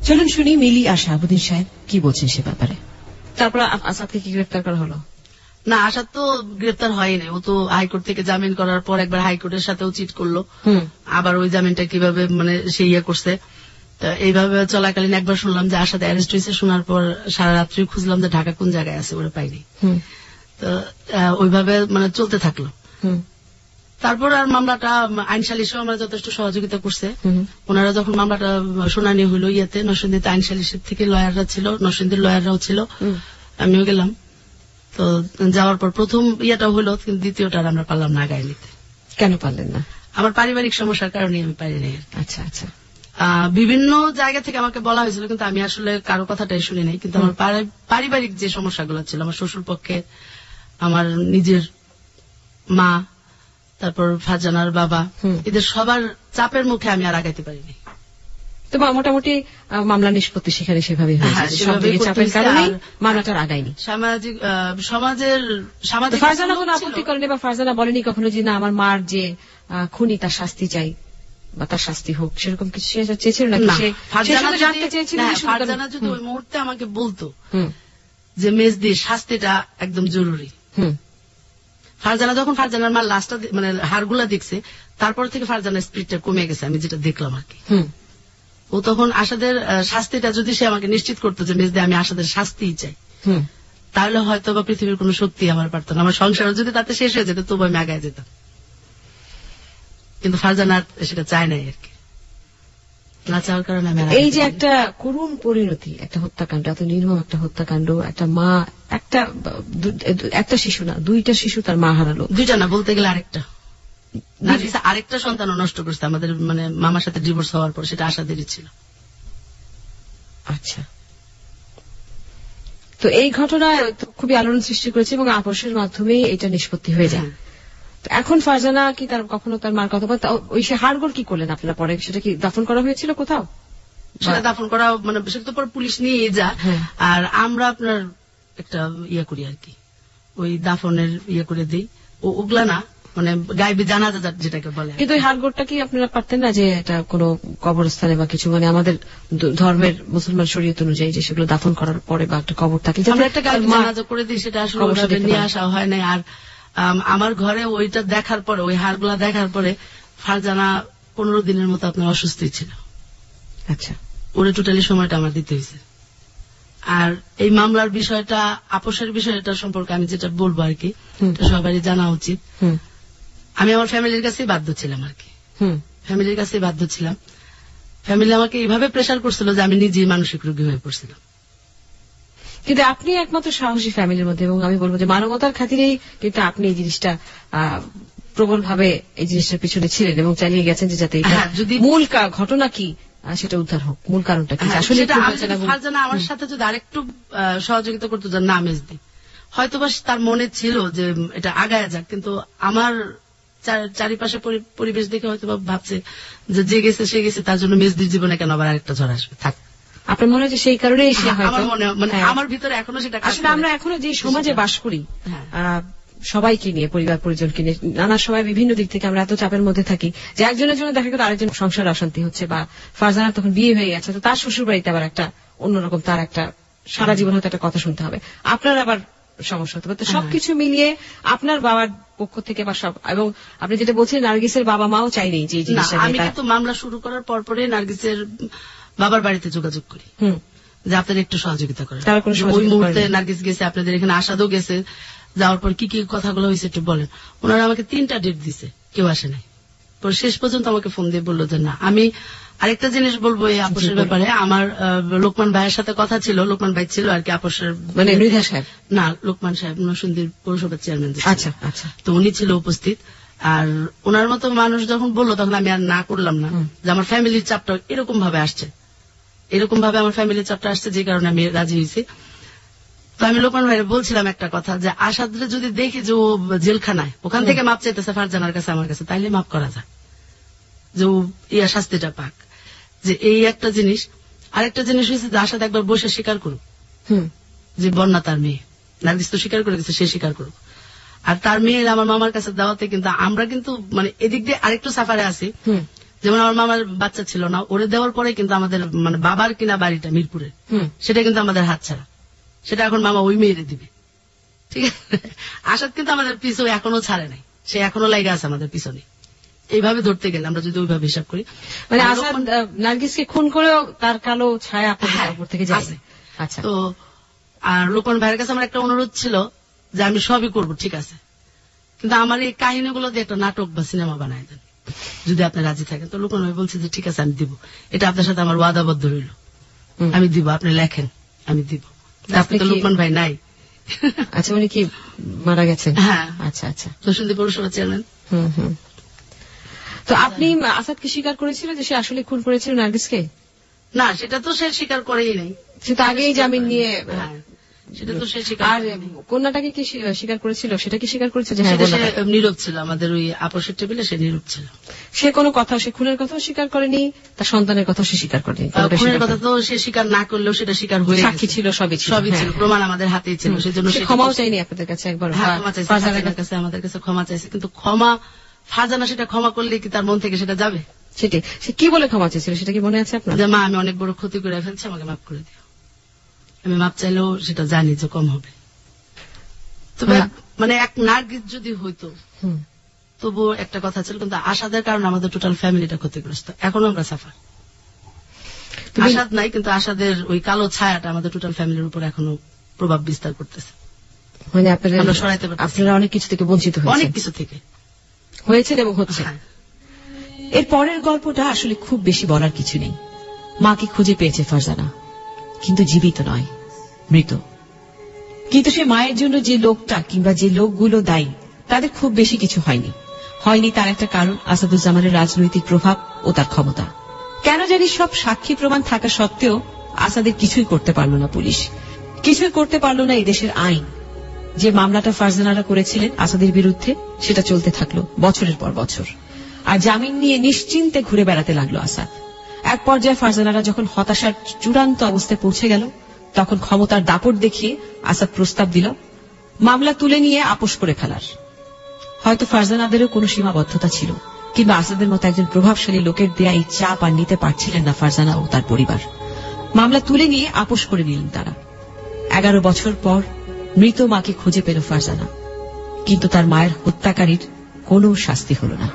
চলুন শুনি মিলি আর শাহাবুদ্দিন সাহেব কি বলছেন সে ব্যাপারে। তারপর আসাদকে কি গ্রেফতার করা হলো? না, আসাদ তো গ্রেপ্তার হয়নি। ও তো হাইকোর্ট থেকে জামিন করার পর একবার হাইকোর্টের সাথেও চিট করলো, আবার ওই জামিনটা কিভাবে মানে সে ইয়ে করছে। এইভাবে চলাকালীন একবার শুনলাম যে আসাদ অ্যারেস্ট হয়েছে। শোনার পর সারা রাত্রি খুঁজলাম যে ঢাকা কোন জায়গায় আছে, ওরা পাইনি। তো ওইভাবে মানে চলতে থাকলো। তারপর আর মামলাটা আইন সালিশেও আমরা যথেষ্ট সহযোগিতা করছে। ওনারা যখন মামলাটা শুনানি হইল ইয়েতে নরসিংদীতে, আইন সালিশের থেকে লয়াররা ছিল, নরসিংদীর লয়াররাও ছিল, আমিও গেলাম। তো যাওয়ার পর প্রথম ইয়েটা হইলো, কিন্তু দ্বিতীয়টা আমরা পারলাম না গায়ে নিতে। কেন পারলেন না? আমার পারিবারিক সমস্যার কারণে আমি পারিনি। আচ্ছা আচ্ছা। বিভিন্ন জায়গা থেকে আমাকে বলা হয়েছিল, কিন্তু আমি আসলে কারো কথাটাই শুনি নাই। কিন্তু আমার পারিবারিক যে সমস্যাগুলো ছিল, আমার শ্বশুর পক্ষে, আমার নিজের মা, তারপর ফারজানার বাবা, এদের সবার চাপের মুখে আমি আর আগাইতে পারিনি। তো মোটামুটি মামলা নিষ্পত্তি সেখানে সেভাবে চাপের কারণে মামলাটার আগায়নি। সমাজের ফারজানা কোনো আপত্তি করেনি বা ফারজানা বলেনি কখনো যে না আমার মার যে খুনি তার শাস্তি চাই বা তার শাস্তি হোক, সেরকম কিছু চেয়েছিল নাকি? জানতে চেয়েছিল। ফারজানা যদি ওই মুহূর্তে আমাকে বলতো যে মেজদি শাস্তিটা একদম জরুরি। ফারজানা যখন ফারজানার মা লাস্টটা মানে হাড়গুলা দেখছে, তারপর থেকে ফারজানার স্পিডটা কমে গেছে, আমি যেটা দেখলাম আর কি। ও তখন আসাদের শাস্তিটা যদি সে আমাকে নিশ্চিত করতো যে মেজদি আমি আসাদের শাস্তিই চাই, তাহলে হয়তো বা পৃথিবীর কোন শক্তি আমার পারত না। আমার সংসার যদি তাতে শেষ হয়ে যেত, তবু আমি আগায় যেতাম। কিন্তু ফারজানা সেটা চায় নাই আর কি, না চাওয়ার কারণে আমি। এই যে একটা করুণ পরিণতি, একটা হত্যাকাণ্ড, এত নির্মম একটা হত্যাকাণ্ড, একটা মা, একটা শিশু না, দুইটা শিশু তার মা হারালো। দুইটা না, বলতে গেলে আরেকটা সন্তানও নষ্ট করছে আমাদের, মানে মামার সাথে ডিভোর্স হওয়ার পর। সেটা আশাদেরই ছিল। আচ্ছা, তো এই ঘটনা খুবই আলোড়ন সৃষ্টি করেছে এবং আপোষের মাধ্যমে এটা নিষ্পত্তি হয়ে যায়। এখন ফারজানা কি তার কখনো তার মার কথা বলতে, ওই সে হাড়গোড় কি করলেন আপনারা পরে? সেটা কি দাফন করা হয়েছিল কোথাও? সেটা দাফন করা মানে সেটা তো পরে পুলিশ নিয়ে যা, আর আমরা আপনার একটা ইয়ে করি আর কি, ওই দাফনের ইয়ে করে দিই। ওগুলা না, মানে গায়েবী জানাজা যেটাকে বলে। কিন্তু ওই হাড়গোড়টা কি আপনারা পারতেন না যে এটা কোনো কবরস্থানে বা কিছু, মানে আমাদের ধর্মের মুসলমান শরীয়ত অনুযায়ী যে সেগুলো দাফন করার পরে বা একটা কবর থাকে, আমরা একটা গায়েবী জানাজা করে দিই, সেটা আসলে কবর ওইভাবে দেখতে নিয়ে পারে। আসা হয় না। আর আমার ঘরে ওইটা দেখার পরে, ওই হাড়গুলা দেখার পরে ফারজানা 15 দিনের মতো আপনার অসুস্থই ছিল। আচ্ছা, ওরে টোটালি সময়টা আমার দিতে হয়েছে। আর এই মামলার বিষয়টা, আপোষের বিষয়টা সম্পর্কে আমি যেটা বলবো আর কি, এটা সবারই জানা উচিত। আমি আমার ফ্যামিলির কাছেই বাধ্য ছিলাম আর কি, ফ্যামিলির কাছেই বাধ্য ছিলাম। ফ্যামিলি আমাকে এইভাবে প্রেশার করছিল যে আমি নিজেই মানসিক রোগী হয়ে পড়ছিলাম। কিন্তু আপনি একমাত্র সাহসী ফ্যামিলির মধ্যে, এবং আমি বলবো যে মানবতার খাতিরেই কিন্তু আপনি এই জিনিসটা প্রবল ভাবে এই জিনিসটার পিছনে ছিলেন এবং চালিয়ে গেছেন যে যাতে এটা যদি মূল ঘটনা কি সেটা উদ্ধার হোক, মূল কারণটা কি আসলে সেটা একটু আমি বলছেন। এবং ফারজানা আমার সাথে যদি আরেকটু সহযোগিতা করতো, যার নাম এসদি, হয়তো বা তার মনে ছিল যে এটা আগায় যাক, কিন্তু আমার চারিপাশে পরিবেশ দেখে হয়তো বা ভাবছে যে গেছে সে গেছে, তার জন্য মেজদির জীবনে কেন আবার আরেকটা ঝড় আসবে, থাক। আপনার মনে হয় যে সেই কারণেই সে হয়তো, আমার মনে মানে হ্যাঁ। আমার ভিতরে এখনো সেটা কাজ আসলে করে। আমরা এখনো যে সমাজে বাস করি, হ্যাঁ। সবাইকে নিয়ে, পরিবার পরিজনকে নিয়ে নানা সময় বিভিন্ন দিক থেকে আমরা এত চাপের মধ্যে থাকি যে একজনের জন্য দেখা গেল আরেকজন সংসার অশান্তি হচ্ছে, বা ফারজানার তখন বিয়ে হয়ে গেছে, তো তার শ্বশুর বাড়িতে আবার একটা অন্যরকম, তার একটা সারা জীবন হয়তো একটা কথা শুনতে হবে, আপনার আবার সমস্যা হতে পারে। তো সবকিছু মিলিয়ে আপনার বাবার পক্ষ থেকে বা সব, এবং আপনি যেটা বলছেন নার্গিসের বাবা মাও চাইনি যে এই না, জিনিসটা আমি নিয়ে কিন্তু মামলা শুরু করার পরে নার্গিসের বাবার বাড়িতে যোগাযোগ করি যে আপনারা একটু সহযোগিতা করেন। তারা কোনো ওই সহযোগিতা মুহূর্তে করেনি? নার্গিস গেছে, আপনাদের এখানে আসাদও গেছে, যাওয়ার পর কি কি কথাগুলো হয়েছে একটু বলেন। ওনারা আমাকে 3টা ডেট দিছে, কেউ আসে নাই। পরে শেষ পর্যন্ত আমাকে ফোন দিয়ে বললো যে না। আমি আরেকটা জিনিস বলবো এই আপোষের ব্যাপারে, আমার লোকমান ভাইয়ের সাথে কথা ছিল, লোকমান ভাই ছিল আর কি আপোষের, মানে মৃধা সাহেব না লোকমান সাহেব নরসিংদীর পৌরসভার চেয়ারম্যান। আচ্ছা আচ্ছা, তো উনি ছিল উপস্থিত। আর ওনার মতো মানুষ যখন বললো তখন আমি আর না করলাম না, যে আমার ফ্যামিলির চাপটা এরকম ভাবে আসছে, এরকম ভাবে আমার ফ্যামিলির চাপটা আসছে, যে কারণে আমি রাজি হয়েছি। তো আমি লোকমান ভাইয়ের বলছিলাম একটা কথা, যে আসাদরে যদি দেখি যে ও জেলখানায়, ওখান থেকে মাপ চাইতেছে ফারজানার কাছে, আমার কাছে, তাইলে মাপ করা যায়, যে ও শাস্তিটা পাক। যে এই একটা জিনিস। আরেকটা জিনিস হয়েছে যে আসাদ একবার বসে স্বীকার করুক যে বন্যা তার মেয়ে, নার্গিস তো স্বীকার করে গেছে, সে স্বীকার করুক। আর তার মেয়ের আমার মামার কাছে দেওয়াতে কিন্তু আমরা কিন্তু মানে এদিক দিয়ে আরেকটু সাফারে আছি। যেমন আমার মামার বাচ্চা ছিল না, ওরে দেওয়ার পরে কিন্তু আমাদের মানে বাবার কিনা বাড়িটা মিরপুরে, সেটা কিন্তু আমাদের হাত ছাড়া, সেটা এখন মামা ওই মেয়েরে দিবে। ঠিক আছে, আসাদ কিন্তু আমাদের পিছনে এখনো ছাড়ে নাই, সে এখনো লাগে আছে আমাদের পিছনে। এইভাবে ধরতে গেলে আমরা যদি ওইভাবে হিসাব করি, মানে আসাদ নার্গিসকে খুন করেও তার কালো ছায়া আপনাদের উপর থেকে যায়। আছে। আচ্ছা, তো আর লোকমান ভাইয়ের কাছে আমার একটা অনুরোধ ছিল যে আমি সবই করব, ঠিক আছে, কিন্তু আমার এই কাহিনীগুলো দিয়ে একটা নাটক বা সিনেমা বানায় দেন যদি আপনি রাজি থাকেন। তো লোকমান ভাই বলছে যে ঠিক আছে আমি দিব, এটা আপনার সাথে আমার ওয়াদাবদ্ধ রইল, আমি দিব, আপনি লেখেন, আমি দিব। আপনি তো লোকমান ভাই নাই। আচ্ছা, উনি কি মারা গেছেন? হ্যাঁ। আচ্ছা আচ্ছা, নরসিংদী পৌরসভা চেয়ারম্যান। তো আপনি আসাদকে স্বীকার করেছিল যে সে আসলে খুন করেছিল নার্গিসকে? না, সেটা তো সে স্বীকার করেই নাই, সে তো আগেই জামিন নিয়ে, হ্যাঁ, সেটা তো সে স্বীকার আর করেনি। কন্যাটাকে কি স্বীকার করেছিল? সেটা কি স্বীকার করেছে যে হ্যাঁ সেটা সে কন্যাটা? নীরব ছিল, আমাদের ওই আপোষের টেবিলে সে নীরব ছিল। সে কোনো কথা, সে খুনের কথাও স্বীকার করেনি, তার সন্তানের কথাও সে স্বীকার করেনি, কোনোটাই খুনের স্বীকার কথা তো সে স্বীকার না করলেও সেটা স্বীকার হয়ে সাক্ষী গেছে। ছিল, সবই ছিল, সবই ছিল, হ্যাঁ। প্রমাণ আমাদের হাতেই ছিল, সেজন্য সে সে ক্ষমাও চাইনি আপনাদের কাছে একবার? হ্যাঁ, ক্ষমা চাইছে, ফারজানার কাছে, আমাদের কাছে ক্ষমা চাইছে, কিন্তু ক্ষমা ফারজানা সেটা ক্ষমা করলে কি তার মন থেকে সেটা যাবে? সেটাই, সে কি বলে ক্ষমা চেয়েছিল সেটা কি মনে আছে আপনার? যে মা আমি অনেক বড় ক্ষতি করে ফেলছি, আমাকে মাফ করে দিও। আমি মাপ চাইলেও সেটা জানি যে কম হবে। তবে মানে এক নার্গিস যদি হইতো তবুও একটা কথা ছিল, কিন্তু আসাদের কারণে আমাদের টোটাল ফ্যামিলিটা ক্ষতিগ্রস্ত, এখনো আমরা সাফার। আসাদ নাই, কিন্তু আসাদের ওই কালো ছায়াটা আমাদের টোটাল ফ্যামিলির উপর এখনো প্রভাব বিস্তার করতেছে। মানে আমরা সরাইতে পারতেছি না। আপনারা অনেক কিছু থেকে বঞ্চিত অনেক কিছু থেকে হয়েছেন এবং হচ্ছে। হ্যাঁ। এর পরের গল্পটা আসলে খুব বেশি বলার কিছু নেই। মাকে খুঁজে পেয়েছে ফারজানা, কিন্তু জীবিত নয়, মৃত। কিন্তু সে মায়ের জন্য যে লোকটা কিংবা যে লোকগুলো দায়ী, তাদের খুব বেশি কিছু হয়নি। তার একটা কারণ আসাদুজ্জামানের রাজনৈতিক প্রভাব ও তার ক্ষমতা। কেন জানি সব সাক্ষী প্রমাণ থাকা সত্ত্বেও আসাদের কিছুই করতে পারল না পুলিশ, কিছুই করতে পারল না এই দেশের আইন। যে মামলাটা ফারজানারা করেছিলেন আসাদের বিরুদ্ধে, সেটা চলতে থাকলো বছরের পর বছর, আর জামিন নিয়ে নিশ্চিন্তে ঘুরে বেড়াতে লাগলো আসাদ। এক পর্যায়ে ফারজানারা যখন হতাশার চূড়ান্ত অবস্থায় পৌঁছে গেল, তখন ক্ষমতার দাপট দেখিয়ে আসাদ প্রস্তাব দিল মামলা তুলে নিয়ে আপোষ করে ফেলার। হয়তো ফারজানাদেরও কোনো সীমাবদ্ধতা ছিল, কিংবা আসাদের মতো একজন প্রভাবশালী লোকের দেয়া এই চাপ আর নিতে পারছিলেন না ফারজানা ও তার পরিবার। মামলা তুলে নিয়ে আপোষ করে নিলেন তারা। 11 বছর পর মৃত মাকে খুঁজে পেল ফারজানা, কিন্তু তার মায়ের হত্যাকারীর কোনো শাস্তি হল না।